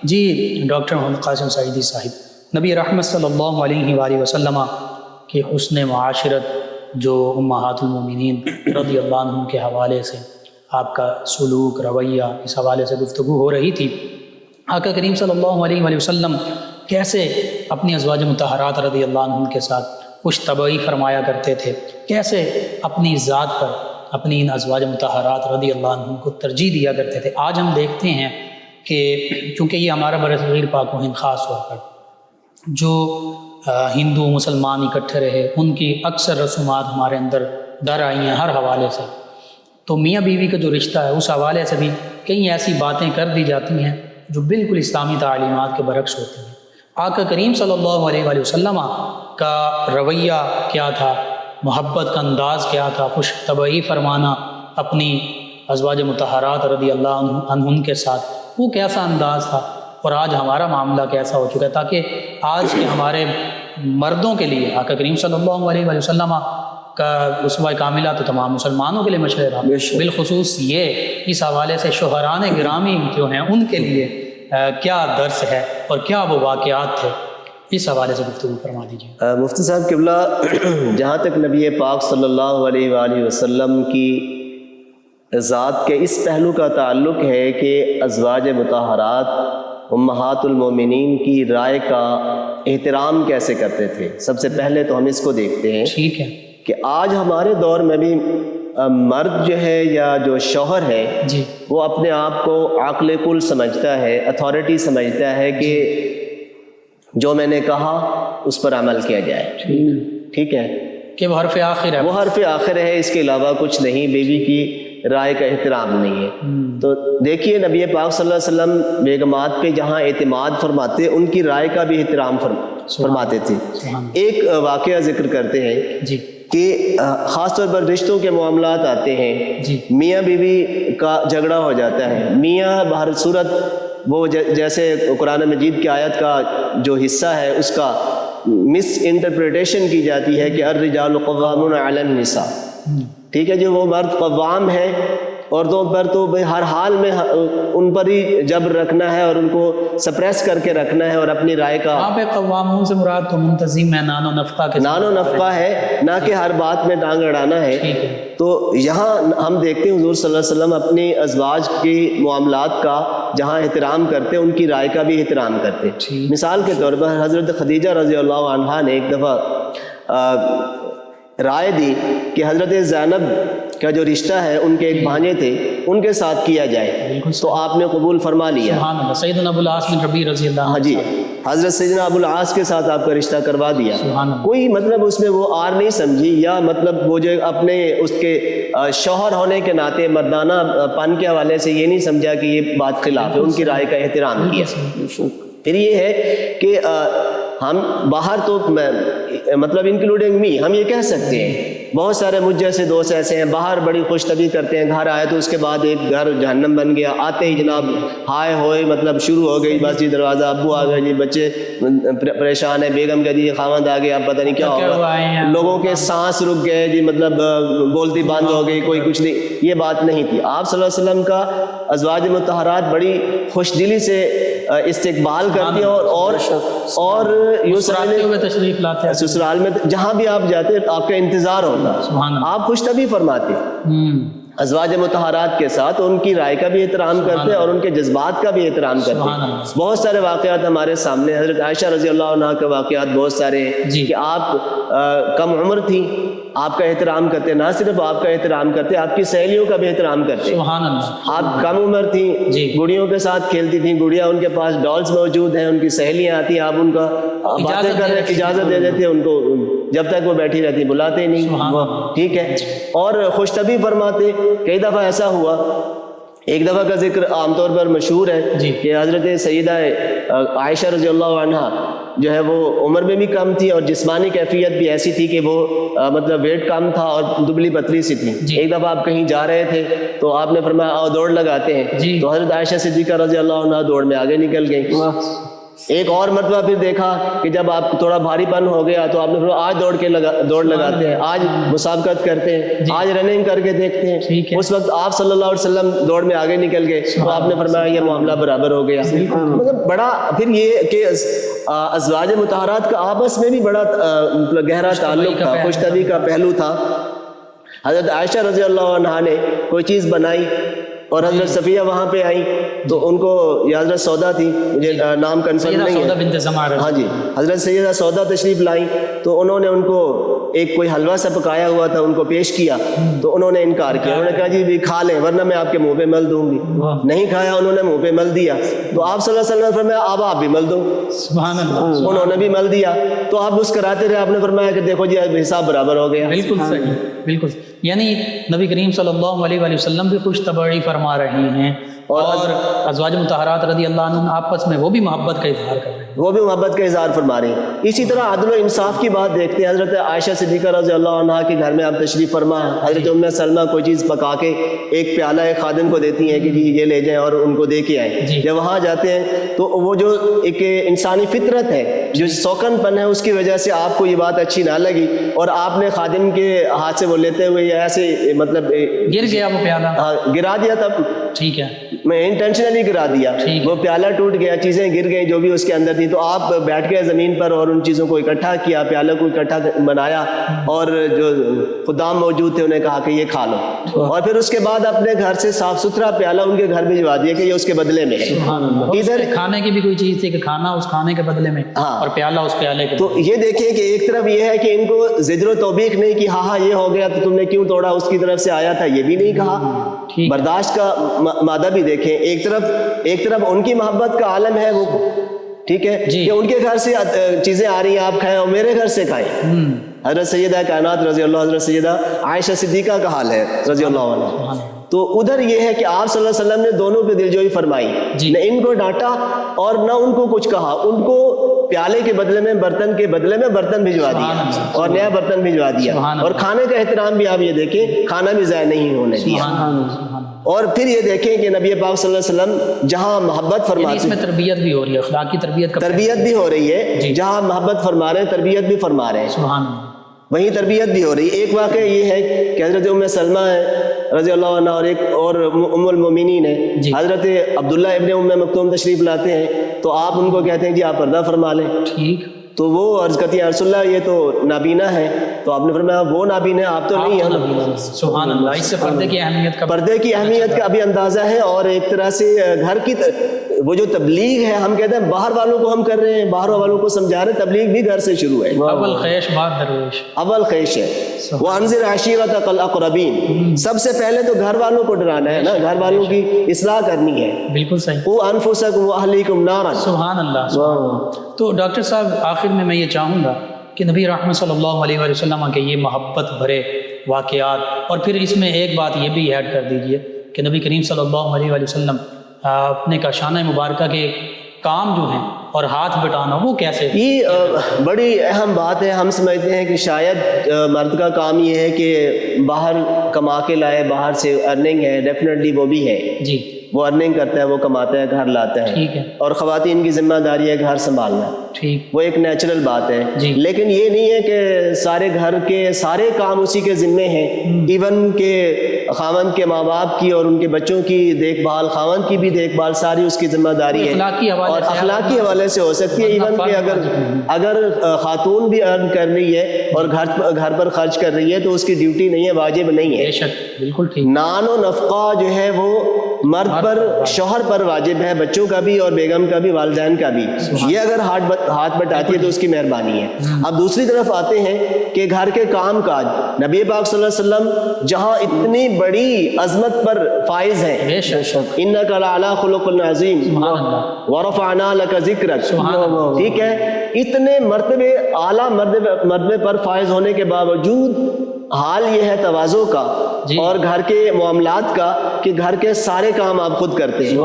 جی ڈاکٹر محمد قاسم سعیدی صاحب، نبی رحمت صلی اللہ علیہ وآلہ وسلم کی حسن معاشرت جو امہات المومنین رضی اللہ عنہم کے حوالے سے آپ کا سلوک رویہ اس حوالے سے گفتگو ہو رہی تھی۔ آقا کریم صلی اللہ علیہ وآلہ وسلم کیسے اپنی ازواج مطہرات رضی اللہ عنہم کے ساتھ خوش طبعی فرمایا کرتے تھے، کیسے اپنی ذات پر اپنی ان ازواج مطہرات رضی اللہ عنہم کو ترجیح دیا کرتے تھے۔ آج ہم دیکھتے ہیں کہ چونکہ یہ ہمارا برصغیر پاک و ہند خاص طور پر جو ہندو مسلمان اکٹھے رہے، ان کی اکثر رسومات ہمارے اندر در آئی ہیں ہر حوالے سے، تو میاں بیوی کا جو رشتہ ہے اس حوالے سے بھی کئی ایسی باتیں کر دی جاتی ہیں جو بالکل اسلامی تعلیمات کے برعکس ہوتی ہیں۔ آقا کریم صلی اللہ علیہ وآلہ وسلم کا رویہ کیا تھا، محبت کا انداز کیا تھا، خوش طبعی فرمانا اپنی ازواج مطہرات رضی اللہ عنہن کے ساتھ، وہ کیسا انداز تھا، اور آج ہمارا معاملہ کیسا ہو چکا ہے، تاکہ آج کے ہمارے مردوں کے لیے آقا کریم صلی اللہ علیہ وآلہ وسلم کا اسوہ کاملہ تو تمام مسلمانوں کے لیے مشہور ہے، بالخصوص یہ اس حوالے سے شوہران گرامی جو ہیں ان کے لیے کیا درس ہے اور کیا وہ واقعات تھے، اس حوالے سے گفتگو فرما دیجیے۔ مفتی صاحب قبلہ، جہاں تک نبی پاک صلی اللہ علیہ وآلہ وسلم کی ذات کے اس پہلو کا تعلق ہے کہ ازواج مطہرات امہات المومنین کی رائے کا احترام کیسے کرتے تھے، سب سے پہلے تو ہم اس کو دیکھتے ہیں ٹھیک ہے کہ آج ہمارے دور میں بھی مرد جو ہے یا جو شوہر ہے جی، وہ اپنے آپ کو عاقل کل سمجھتا ہے، اتھارٹی سمجھتا ہے کہ جو میں نے کہا اس پر عمل کیا جائے، ٹھیک ہے، کہ وہ حرف آخر ہے، وہ حرف آخر ہے، اس کے علاوہ کچھ نہیں، بیوی کی رائے کا احترام نہیں ہے۔ تو دیکھیے نبی پاک صلی اللہ علیہ وسلم بیگمات پہ جہاں اعتماد فرماتے ان کی رائے کا بھی احترام فرماتے تھے۔ ایک واقعہ ذکر کرتے ہیں جی کہ خاص طور پر رشتوں کے معاملات آتے ہیں، جی، میاں بیوی کا جھگڑا ہو جاتا ہے، میاں بہر صورت وہ جیسے قرآن مجید کی آیت کا جو حصہ ہے اس کا مس انٹرپریٹیشن کی جاتی ہے کہ الرجال قوامون علی النساء، ٹھیک ہے، جو وہ مرد قوام ہے عورتوں پر، تو ہر حال میں ان پر ہی جبر رکھنا ہے اور ان کو سپریس کر کے رکھنا ہے اور اپنی رائے کا، وہاں پہ قوامون سے مراد تو منتظم ہے، نان و نفقہ کے نان و نفقہ ہے، نہ کہ ہر بات میں ٹانگ اڑانا ہے۔ ٹھیک ہے، تو یہاں ہم دیکھتے ہیں حضور صلی اللہ علیہ وسلم اپنی ازواج کی معاملات کا جہاں احترام کرتے ان کی رائے کا بھی احترام کرتے۔ مثال کے طور پر حضرت خدیجہ رضی اللہ عنہا نے ایک دفعہ رائے دی کہ حضرت زینب کا جو رشتہ ہے ان کے ایک بھانجے تھے ان کے ساتھ کیا جائے، تو آپ نے قبول فرما لیا۔ سبحان اللہ، سیدنا ابو العاص بن ربیع رضی اللہ عنہ، ہاں جی، حضرت سیدنا ابو العاص کے ساتھ آپ کا رشتہ کروا دیا، سبحان اللہ، کوئی مطلب اس میں وہ آر نہیں سمجھی، یا مطلب وہ جو اپنے اس کے شوہر ہونے کے ناطے مردانہ پن کے حوالے سے یہ نہیں سمجھا کہ یہ بات خلاف ہے، ان کی رائے کا احترام کیا۔ پھر یہ ہے کہ ہم باہر تو مطلب انکلوڈنگ می ہم یہ کہہ سکتے ہیں، بہت سارے مجھ جیسے دوست ایسے ہیں باہر بڑی خوش طبعی کرتے ہیں، گھر آئے تو اس کے بعد ایک گھر جہنم بن گیا، آتے ہی جناب ہائے ہوئے مطلب شروع ہو گئی، بس جی دروازہ ابو آ گئے جی، بچے پریشان ہیں، بیگم کہہ دیجیے خاوند آ گیا، اب پتہ نہیں کیا ہوگا، لوگوں کے سانس رک گئے جی، مطلب بولتی بند ہو گئی، کوئی کچھ نہیں، یہ بات نہیں تھی۔ آپ صلی اللہ علیہ وسلم کا ازواج مطہرات بڑی خوش دلی سے استقبال کرتی ہیں اور یوں تشریف لاتے ہیں سسرال میں جہاں بھی آپ جاتے ہیں آپ کا انتظار ہوتا ہوتا, سبحان اللہ. آپ خوش طبی فرماتے ازواج مطہرات کے ساتھ, ان کی رائے کا بھی احترام کرتے اور ان کے جذبات کا بھی احترام کرتے. بہت سارے واقعات ہمارے سامنے, حضرت عائشہ رضی اللہ عنہا کے واقعات بہت سارے ہیں کہ آپ کم عمر تھی, آپ کا احترام کرتے, نہ صرف آپ کا احترام کرتے, آپ کی سہیلیوں کا بھی احترام کرتے. سبحان اللہ. آپ کم عمر تھی, گڑیوں کے ساتھ کھیلتی تھیں, گڑیا ان کے پاس ڈالز موجود ہیں, ان کی سہیلیاں آتی ہیں, آپ ان کا باتیں کر رہے, اجازت دے دیتے ہیں ان کو, جب تک وہ بیٹھی رہتی بلاتے نہیں, ٹھیک ہے. اور خوش طبی فرماتے. کئی دفعہ ایسا ہوا, ایک دفعہ کا ذکر عام طور پر مشہور ہے کہ حضرت سیدہ عائشہ رضی اللہ عنہا جو ہے وہ عمر میں بھی کم تھی اور جسمانی کیفیت بھی ایسی تھی کہ وہ مطلب ویٹ کم تھا اور دبلی پتلی سی تھی. ایک دفعہ آپ کہیں جا رہے تھے تو آپ نے فرمایا آؤ دوڑ لگاتے ہیں, تو حضرت عائشہ صدیقہ رضی اللہ عنہا دوڑ میں آگے نکل گئی. ایک اور مرتبہ پھر دیکھا کہ جب آپ تھوڑا بھاری پن ہو گیا تو آپ نے فرمایا آج دوڑ لگاتے ہیں, آج مسابقت کرتے ہیں, آج رننگ کر کے دیکھتے ہیں. اس وقت آپ صلی اللہ علیہ وسلم دوڑ میں آگے نکل گئے تو آپ نے فرمایا یہ معاملہ برابر ہو گیا. مطلب بڑا پھر یہ کہ ازواج مطہرات کا آپس میں بھی بڑا گہرا تعلق تھا, خوش طبی کا پہلو تھا. حضرت عائشہ رضی اللہ عنہا نے کوئی چیز بنائی اور حضرت صفیہ وہاں پہ آئیں تو ان کو, یا حضرت سودا تھی, مجھے نام کنفرم نہیں ہے, ہاں جی, حضرت سیدہ سودا تشریف لائیں تو انہوں نے ان کو ایک کوئی حلوہ سا پکایا ہوا تھا ان کو پیش کیا تو انہوں نے انکار کیا. انہوں نے کہا جی بھی کھا لیں ورنہ میں آپ کے منہ پہ مل دوں گی. نہیں کھایا, انہوں نے منہ پہ مل دیا تو آپ صلی اللہ علیہ وسلم نے فرمایا اب آپ بھی مل دو. سبحان اللہ. انہوں نے بھی مل دیا تو آپ مسکراتے رہے, آپ نے فرمایا کہ دیکھو جی حساب برابر ہو گیا. بالکل صحیح, بالکل. یعنی نبی کریم صلی اللہ علیہ وآلہ وسلم بھی خوش طبعی فرما رہے ہیں اور ازواج مطہرات رضی اللہ عنہ آپس میں وہ بھی محبت کا اظہار کر رہے ہیں, وہ بھی محبت کا اظہار فرما رہے ہیں. اسی طرح عدل و انصاف کی بات دیکھتے ہیں. حضرت عائشہ صدیقہ رضی اللہ عنہا کے گھر میں آپ تشریف فرما, حضرت ام سلمہ کوئی چیز پکا کے ایک پیالہ ایک خادم کو دیتی ہیں کہ جی یہ لے جائیں اور ان کو دے کے آئیں. جب وہاں جاتے ہیں تو وہ جو ایک انسانی فطرت ہے, جو سوکن پن ہے, اس کی وجہ سے آپ کو یہ بات اچھی نہ لگی اور آپ نے خادم کے ہاتھ سے وہ لیتے ہوئے ایسے مطلب گر گیا وہ پیالہ, گرا دیا. تب ٹھیک ہے, میں انٹینشنلی گرا دیا, وہ پیالہ ٹوٹ گیا, چیزیں گر گئیں جو بھی اس کے اندر تھی. تو آپ بیٹھ گئے زمین پر اور ان چیزوں کو اکٹھا کیا, پیالہ کو اکٹھا بنایا اور جو خدام موجود تھے انہیں کہا کہ یہ کھا لو, اور پھر اس کے بعد اپنے گھر سے صاف ستھرا پیالہ ان کے گھر بھجوا دیا کہ یہ اس کے بدلے میں ہے. ادھر کھانے کی بھی کوئی چیز تھی کہ کھانا اس کھانے کے بدلے میں اور پیالہ اس پیالے کے. تو یہ دیکھیں کہ ایک طرف یہ ہے کہ ان کو زجر و توبیخ نہیں کہ ہاں یہ ہو گیا تو تم نے کیوں توڑا, اس کی طرف سے آیا تھا, یہ بھی نہیں کہا. برداشت کا مادہ بھی دیکھیں. ایک طرف ان کی محبت کا عالم ہے وہ, ٹھیک ہے, کہ ان کے گھر سے چیزیں آ رہی ہیں آپ کھائیں اور میرے گھر سے کھائیں. حضرت سیدہ کائنات رضی اللہ, حضرت سیدہ عائشہ صدیقہ کا حال ہے رضی اللہ عنہ. تو ادھر یہ ہے کہ آپ صلی اللہ علیہ وسلم نے دونوں پہ دلجوئی فرمائی, نہ ان کو ڈانٹا اور نہ ان کو کچھ کہا. ان کو پیالے کے بدلے میں برتن کے بدلے میں برتن بھجوا دیا اور نیا برتن بھجوا دیا. اور کھانے کا احترام بھی آپ یہ دیکھیں, کھانا بھی ضائع نہیں ہونے دیا. اور پھر یہ دیکھیں کہ نبی پاک صلی اللہ علیہ وسلم جہاں محبت فرماتے ہیں, اس میں تربیت بھی ہو رہی ہے, اخلاقی تربیت بھی ہو رہی ہے. جہاں محبت فرما رہے ہیں تربیت بھی فرما رہے ہیں, وہیں تربیت بھی ہو رہی ہے. ایک واقعہ یہ ہے کہ حضرت ام سلمہ رضی اللہ عنہ اور ایک اور ام المومنین ہے, حضرت عبداللہ ابن ام مکتوم تشریف لاتے ہیں تو آپ ان کو کہتے ہیں جی آپ پردہ فرما لیں. ٹھیک. تو وہ عرض کرتی ہیں یا رسول اللہ یہ تو نابینا ہے. تو آپ نے فرمایا وہ نابینا ہے, آپ تو نہیں ہیں. سبحان اللہ. اس سے پردے کی اہمیت کا ابھی اندازہ ہے. اور ایک طرح سے گھر کی وہ جو تبلیغ ہے, ہم کہتے ہیں باہر والوں کو ہم کر رہے ہیں, باہر والوں کو سمجھا رہے ہیں, تبلیغ بھی گھر سے شروع ہے. اول خیش بعد درویش, اول خیش ہے. وانذر عشیرتک الاقربین, سب سے پہلے تو گھر والوں کو ڈرانا ہے نا, گھر والوں کی اصلاح کرنی ہے. بالکل صحیح. قوا انفسکم واہلیکم نارا. سبحان اللہ. تو ڈاکٹر صاحب آخر میں یہ چاہوں گا کہ نبی رحمت صلی اللہ علیہ وسلم کے یہ محبت بھرے واقعات, اور پھر اس میں ایک بات یہ بھی ایڈ کر دیجئے کہ نبی کریم صلی اللہ علیہ وسلم اپنے کاشانہ مبارکہ کے کام جو ہیں اور ہاتھ بٹانا وہ کیسے, یہ بڑی اہم بات ہے. ہم سمجھتے ہیں کہ شاید مرد کا کام یہ ہے کہ باہر کما کے لائے, باہر سے ارننگ ہے, ڈیفینیٹلی وہ بھی ہے جی, وہ ارننگ کرتا ہے، وہ کماتا ہے، گھر لاتا ہے، ٹھیک ہے، اور خواتین کی ذمہ داری ہے گھر سنبھالنا، ٹھیک، وہ ایک نیچرل بات ہے، جی، لیکن یہ نہیں ہے کہ سارے گھر کے سارے کام اسی کے ذمے ہیں، ایون کہ خاوند کے ماں باپ کی اور ان کے بچوں کی دیکھ بھال، خاوند کی بھی دیکھ بھال ساری اس کی ذمہ داری ہے، اخلاقی حوالے اور سے اخلاقی حوالے سے ہو سکتی ہے، ایون کہ اگر خاتون بھی ارن کر رہی ہے اور گھر پر خرچ کر رہی ہے تو اس کی ڈیوٹی نہیں ہے، واجب نہیں ہے، بے شک، بالکل ٹھیک، نان و نفقہ جو ہے وہ مرد پر، شوہر پر واجب ہے، بچوں کا بھی اور بیگم کا بھی، والدین کا بھی، یہ اگر ہاتھ بٹاتی ہے تو اس کی مہربانی ہے۔ اب دوسری طرف آتے ہیں کہ گھر کے کام کاج، نبی پاک صلی اللہ علیہ وسلم جہاں اتنی بڑی عظمت پر فائز ہیں، بے شک، انک لعلی خلق عظیم ورفعنا لک ذکرک، ٹھیک ہے، اتنے مرتبے اعلیٰ مرتبے پر فائز ہونے کے باوجود حال یہ ہے تواضع کا اور گھر کے معاملات کا کہ گھر کے سارے کام آپ خود کرتے ہیں،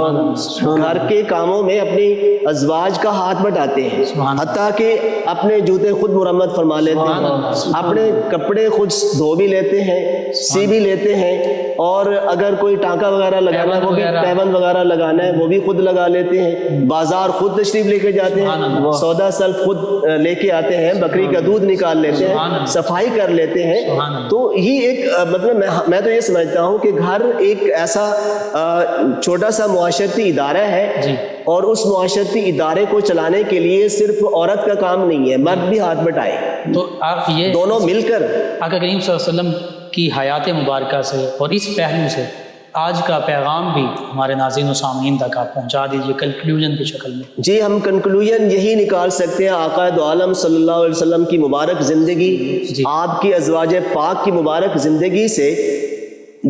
گھر کے کاموں میں اپنی ازواج کا ہاتھ بٹاتے ہیں، حتیٰ کہ اپنے جوتے خود مرمت فرما لیتے ہیں، اپنے کپڑے خود دھو بھی لیتے ہیں، سی بھی لیتے ہیں، اور اگر کوئی ٹانکا وغیرہ لگانا ہے وہ بھی پیبند وغیرہ لگانا ہے وہ بھی خود لگا لیتے ہیں، بازار خود تشریف لے کے جاتے ہیں، سودا سلف خود لے کے آتے ہیں، بکری کا دودھ نکال لیتے ہیں، صفائی کر لیتے ہیں۔ تو یہ ایک مطلب میں تو یہ سمجھتا ہوں کہ گھر ایک ایسا چھوٹا سا معاشرتی ادارہ ہے، اور اس معاشرتی ادارے کو چلانے کے لیے صرف عورت کا کام نہیں ہے، مرد بھی ہاتھ بٹائے، تو آپ یہ دونوں مل کر آقا کریم صلی اللہ علیہ وسلم کی حیات مبارکہ سے اور اس پہلو سے آج کا پیغام بھی ہمارے ناظرین و سامعین تک آپ پہنچا دیجیے کنکلوژن کی شکل میں۔ جی، ہم کنکلوژن یہی نکال سکتے ہیں، آقا دو عالم صلی اللہ علیہ وسلم کی مبارک زندگی، آپ کی ازواج پاک کی مبارک زندگی سے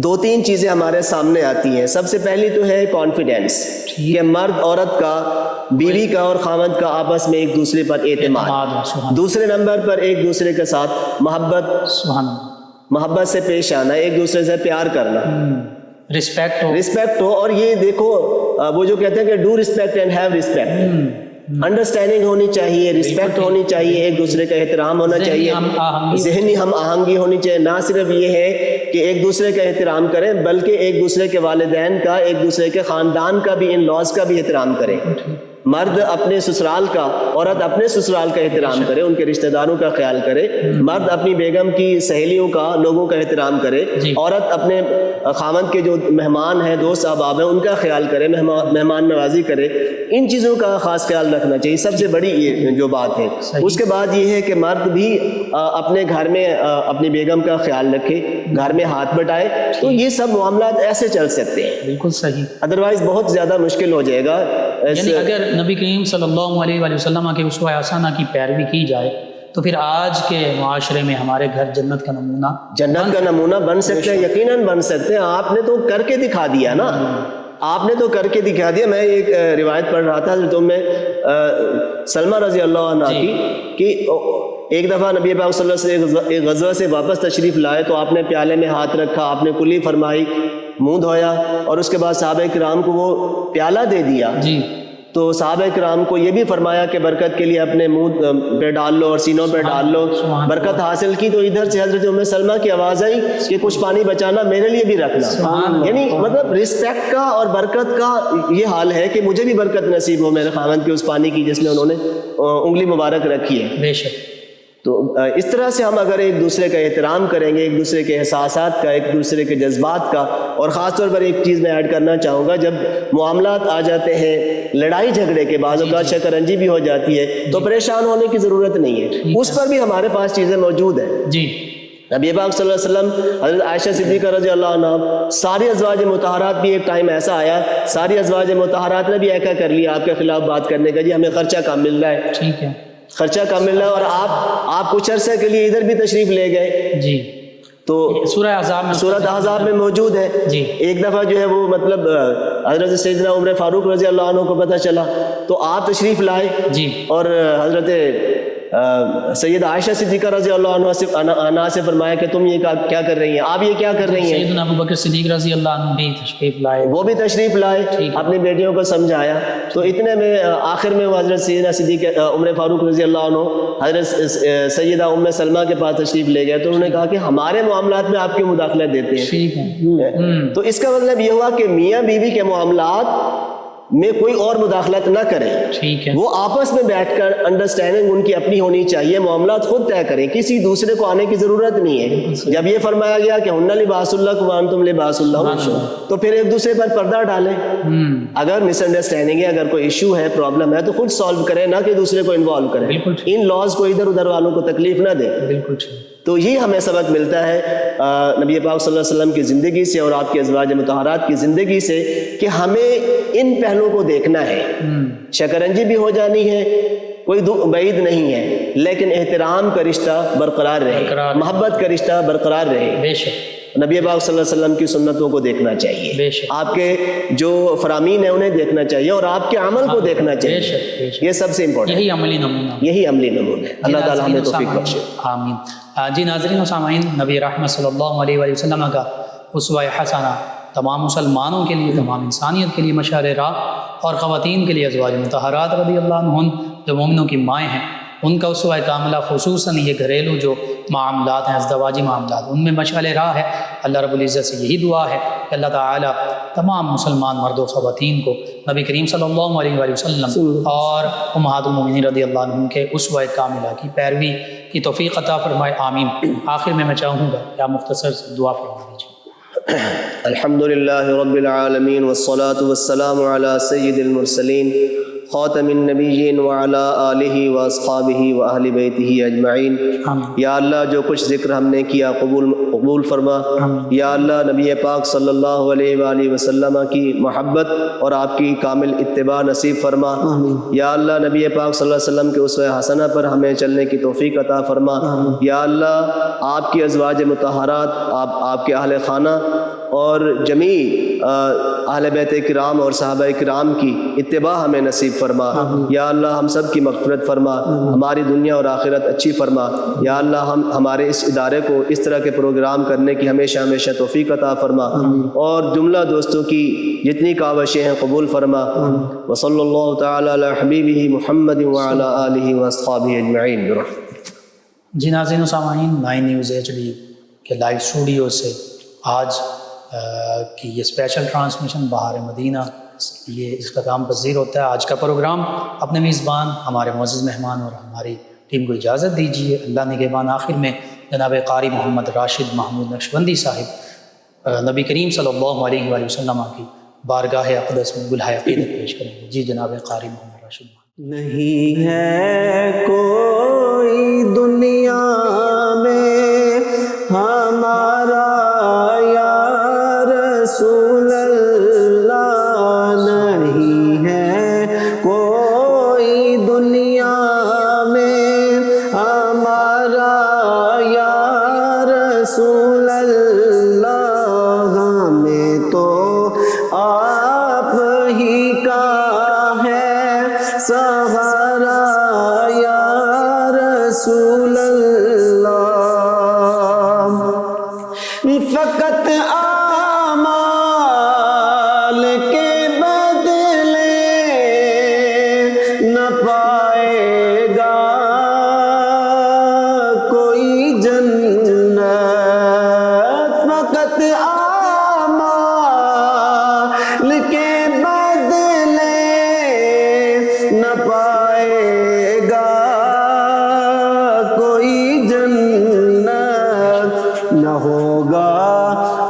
دو تین چیزیں ہمارے سامنے آتی ہیں۔ سب سے پہلی تو ہے کانفیڈینس، کہ مرد عورت کا، بیوی کا اور خاوند کا آپس میں ایک دوسرے پر اعتماد، دوسرے نمبر پر ایک دوسرے کے ساتھ محبت سے پیش آنا، ایک دوسرے سے پیار کرنا، رسپیکٹ ہو، اور یہ دیکھو وہ جو کہتے ہیں کہ do respect and have respect, understanding ہونی چاہیے، رسپیکٹ ہونی چاہیے، ایک دوسرے کا احترام ہونا چاہیے، ذہنی ہم آہنگی ہونی چاہیے، نہ صرف یہ ہے کہ ایک دوسرے کا احترام کریں بلکہ ایک دوسرے کے والدین کا، ایک دوسرے کے خاندان کا بھی، ان لاز کا بھی احترام کریں، مرد اپنے سسرال کا، عورت اپنے سسرال کا احترام کرے، ان کے رشتہ داروں کا خیال کرے، مرد اپنی بیگم کی سہیلیوں کا، لوگوں کا احترام کرے، عورت اپنے خاوند کے جو مہمان ہیں، دوست احباب ہیں، ان کا خیال کرے، مہمان نوازی کرے، ان چیزوں کا خاص خیال رکھنا چاہیے، سب سے بڑی یہ جو بات ہے۔ اس کے بعد یہ ہے کہ مرد بھی اپنے گھر میں اپنی بیگم کا خیال رکھے، گھر میں ہاتھ بٹائے، تو یہ سب معاملات ایسے چل سکتے ہیں، بالکل صحیح، ادروائز بہت زیادہ مشکل ہو جائے گا۔ یعنی اگر نبی کریم صلی اللہ علیہ وآلہ وسلم کے اسوہ حسنہ کی پیروی کی جائے تو پھر آج کے معاشرے میں ہمارے گھر جنت کا نمونہ بن سکتے ہیں، یقیناً بن سکتے ہیں۔ آپ نے تو کر کے دکھا دیا نا، آپ نے تو کر کے دکھا دیا۔ میں ایک روایت پڑھ رہا تھا تو میں سلمہ رضی اللہ عنہ کی کہ ایک دفعہ نبی پاک صلی اللہ علیہ وسلم ایک غزوہ سے واپس تشریف لائے تو آپ نے پیالے میں ہاتھ رکھا، آپ نے کلی فرمائی، منہ دھویا، اور اس کے بعد صحابہ کرام کو وہ پیالہ دے دیا۔ تو صحابہ کرام کو یہ بھی فرمایا کہ برکت کے لیے اپنے منہ پہ ڈال لو اور سینوں پہ ڈال لو، برکت حاصل کی۔ تو ادھر سے حضرت ام سلمہ کی آواز آئی کہ کچھ پانی بچانا، میرے لیے بھی رکھنا، یعنی مطلب رسپیکٹ کا اور برکت کا یہ حال ہے کہ مجھے بھی برکت نصیب ہو میرے خاوند کے اس پانی کی جس میں انہوں نے انگلی مبارک رکھی ہے۔ بے شک۔ تو اس طرح سے ہم اگر ایک دوسرے کا احترام کریں گے، ایک دوسرے کے احساسات کا، ایک دوسرے کے جذبات کا، اور خاص طور پر ایک چیز میں ایڈ کرنا چاہوں گا، جب معاملات آ جاتے ہیں لڑائی جھگڑے کے، بعض اوقات شکنجی بھی ہو جاتی ہے، تو پریشان ہونے کی ضرورت نہیں ہے، اس پر بھی ہمارے پاس چیزیں موجود ہیں۔ نبی پاک صلی اللہ علیہ وسلم، حضرت عائشہ صدیقہ رضی اللہ عنہ، ساری ازواج مطہرات بھی، ایک ٹائم ایسا آیا ساری ازواج مطہرات نے بھی ایکا کر لیا آپ کے خلاف بات کرنے کا، جی ہمیں خرچہ کم مل رہا ہے، ٹھیک ہے، خرچہ کم مل رہا ہے، اور آپ کچھ عرصے کے لیے ادھر بھی تشریف لے گئے، جی تو سورہ احزاب میں موجود ہے۔ ایک دفعہ جو ہے وہ مطلب حضرت سیدنا عمر فاروق رضی اللہ عنہ کو پتہ چلا تو آپ تشریف لائے، اور حضرت سید عائشہ صدیقہ رضی اللہ عنہ سے فرمایا کہ تم یہ کیا کر رہی ہیں، آپ یہ کیا کر رہی ہیں؟ سیدنا ابو بکر صدیق رضی اللہ عنہ بھی تشریف لائے، وہ بھی تشریف لائے، اپنی بیٹیوں کو سمجھایا. تو اتنے میں آخر میں وہ حضرت سیدنا صدیق عمر فاروق رضی اللہ عنہ حضرت سیدہ ام سلمہ کے پاس تشریف لے گئے. تو انہوں نے کہا کہ ہمارے معاملات میں آپ کیوں مداخلت دیتے ہیں؟ ٹھیک ہے. تو اس کا مطلب یہ ہوا کہ میاں بیوی کے معاملات میں کوئی اور مداخلت نہ کریں، ٹھیک ہے. وہ آپس میں بیٹھ کر انڈرسٹینڈنگ ان کی اپنی ہونی چاہیے، معاملات خود طے کریں، کسی دوسرے کو آنے کی ضرورت نہیں ہے. جب یہ فرمایا گیا کہ ہن لباس لکم وانتم لباس لہن، تو پھر ایک دوسرے پر پردہ ڈالیں. اگر مس انڈرسٹینڈنگ ہے، اگر کوئی ایشو ہے، پرابلم ہے، تو خود سالو کریں، نہ کہ دوسرے کو انوالو کریں. ان لاز کو ادھر ادھر والوں کو تکلیف نہ دیں. بالکل. تو یہ ہمیں سبق ملتا ہے نبی پاک صلی اللہ علیہ وسلم کی زندگی سے اور آپ کے ازواج مطہرات کی زندگی سے کہ ہمیں ان پہلوؤں کو دیکھنا ہے. شکنجی بھی ہو جانی ہے، کوئی بعید نہیں ہے، لیکن احترام کا رشتہ برقرار رہے، محبت کا رشتہ برقرار رہے. بے شک نبی پاک صلی اللہ علیہ وسلم کی سنتوں کو دیکھنا چاہیے، آپ کے جو فرامین ہیں انہیں دیکھنا چاہیے، اور آپ کے عمل کو دیکھنا چاہیے. یہ سب سے امپورٹنٹ، یہی عملی نمونہ، یہی عملی نمونہ ہے. اللہ تعالیٰ ہمیں توفیق بخشے. آمین. جی ناظرین و سامعین، نبی رحمت صلی اللہ علیہ وآلہ وسلم کا اسوہ حسنہ تمام مسلمانوں کے لیے، تمام انسانیت کے لیے مشعل راہ، اور خواتین کے لیے ازواج مطہرات رضی اللہ عنہن جو مومنوں کی مائیں ہیں، ان کا اسوہ کاملہ، خصوصاً یہ گھریلو جو معاملات ہیں، ازدواجی معاملات، ان میں مشعل راہ ہے. اللہ رب العزت سے یہی دعا ہے کہ اللہ تعالیٰ تمام مسلمان مرد و خواتین کو نبی کریم صلی اللہ علیہ وآلہ وسلم اور امہات المومنین رضی اللہ عنہم کے اسوہ کاملہ کی پیروی کی توفیق عطا فرمائے. آمین. آخر میں چاہوں گا کہ آپ مختصر دعا فرما دیجیے. الحمدللہ رب العالمین والصلاة والسلام علی سید المرسلین خاتم النبیین وعلی آلہ واصحابہ واہل بیتہ اجمعین. یا اللہ جو کچھ ذکر ہم نے کیا قبول فرما. یا اللہ نبی پاک صلی اللہ علیہ وآلہ وسلم کی محبت اور آپ کی کامل اتباع نصیب فرما. یا اللہ نبی پاک صلی اللہ علیہ وسلم کے اسوہ حسنہ پر ہمیں چلنے کی توفیق عطا فرما. یا اللہ آپ کی ازواج مطہرات، آپ کے اہل خانہ اور جمیع اہل بیت کرام اور صحابہ کرام کی اتباع ہمیں نصیب فرما. یا اللہ ہم سب کی مغفرت فرما، ہماری دنیا اور آخرت اچھی فرما. یا اللہ ہمارے اس ادارے کو اس طرح کے پروگرام کرنے کی ہمیشہ ہمیشہ توفیق عطا فرما، اور جملہ دوستوں کی جتنی کاوشیں ہیں قبول فرما. وصلی اللہ تعالی علی حبیبہ محمد وعلی آلہ واصحابہ اجمعین. جی ناظرین و سامعین، 9 نیوز HD کے لائیو اسٹوڈیو سے آج کی یہ اسپیشل ٹرانسمیشن بہار مدینہ یہ اختتام پذیر ہوتا ہے. آج کا پروگرام اپنے میزبان ہمارے معزز مہمان اور ہماری ٹیم کو اجازت دیجیے. اللہ نگہبان. آخر میں جناب قاری محمد راشد محمود نقشبندی صاحب نبی کریم صلی اللہ علیہ وآلہ وسلم کی بارگاہ اقدس میں گلہائے عقیدت پیش کریں گے. جی جناب قاری محمد راشد. نہیں ہے کوئی دنیا میں ہمارا یا رسول اللہ، نہیں ہے کوئی دنیا میں ہمارا یا رسول اللہ، ہمیں تو آپ ہی کا ہے سہارا یا رسول اللہ. فقط اعمال کے بدلے نہ پائے گا کوئی جنت، فقط اعمال کے بدلے نہ پائے گا کوئی جنت، نہ ہوگا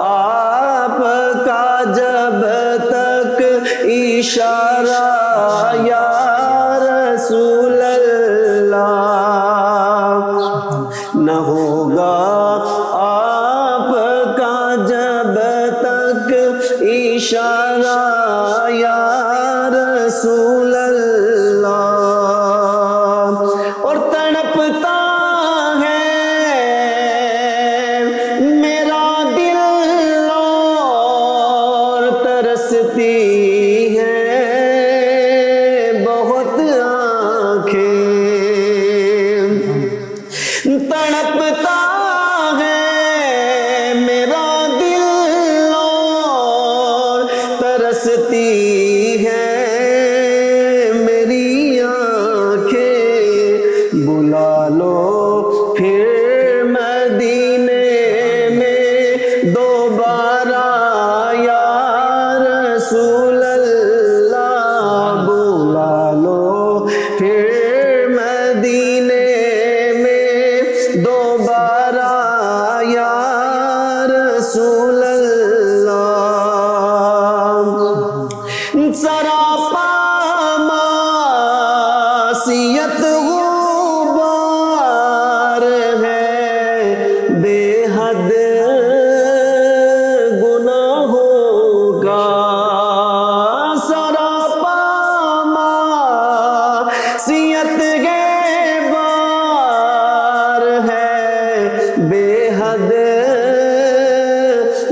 آپ کا جب تک اشارہ یا رسول اللہ، نہ ہوگا آپ کا جب تک اشارہ یا رسول اللہ. اور تڑپتا ہے میرا دل اور ترستی ہے بہت آنکھیں،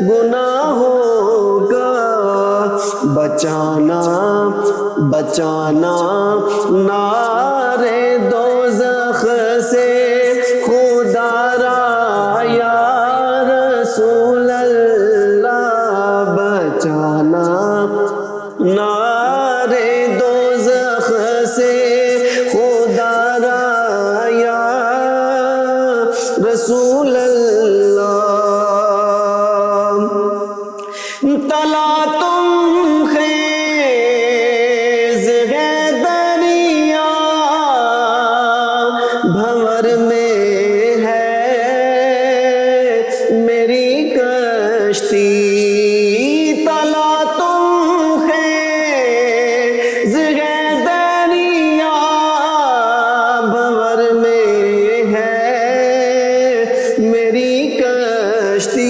گناہوں کا بچانا بچانا نار دوزخ سے خدا را یا رسول اللہ بچانا نار دوزخ سے خدا را یا رسول اللہ تلا تم خیز ہے دریا بھنور میں ہے میری کشتی تلا تم خیز ہے دریا بھنور میں ہے میری کشتی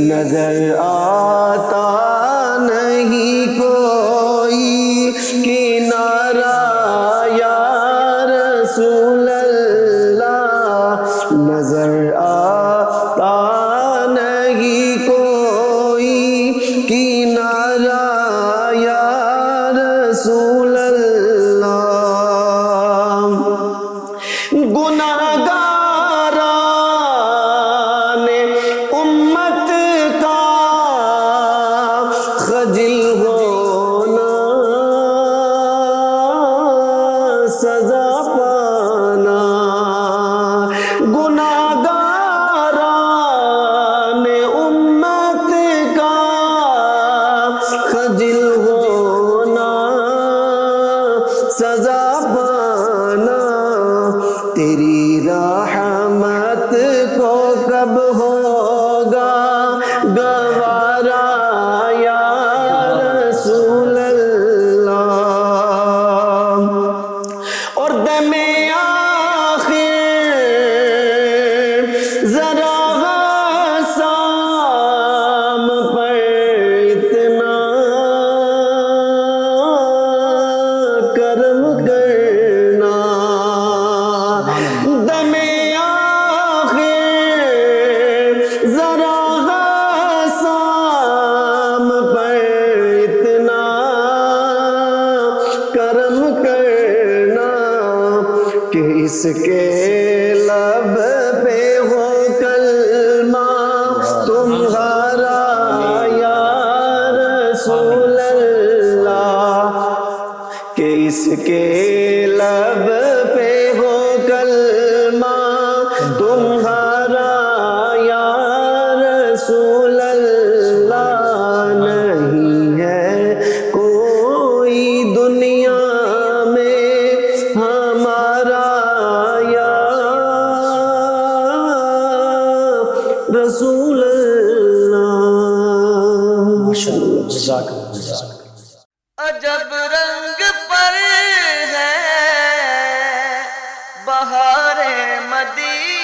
نظر آتا نہیں کوئی کنارہ یا رسول اللہ نظر آتا نہیں کوئی کنارہ یا رسول اللہ گناہگاران امت کا خجل ہونا سزا پانا گناہگاران امت کا خجل ہونا سزا پانا تیری رحمت کو کب ہوگا گوارا یا رسول اللہ اور دم آخر ذرا غسام پر اتنا کرم کرنا دم آخر ذرا غسام پر اتنا کرم کرنا کہ اس کے لب پہ ہو کلمہ تمہارا یا رسول اللہ کہ اس کے لب پہ ہو کلمہ تمہارا یا رسول اللہ نہیں ہے کوئی دنیا میں ہمارا یا رسول اللہ ماشاءاللہ جزاک اللہ جزاک اللہ عجب رنگ پر ہے بہار مدینہ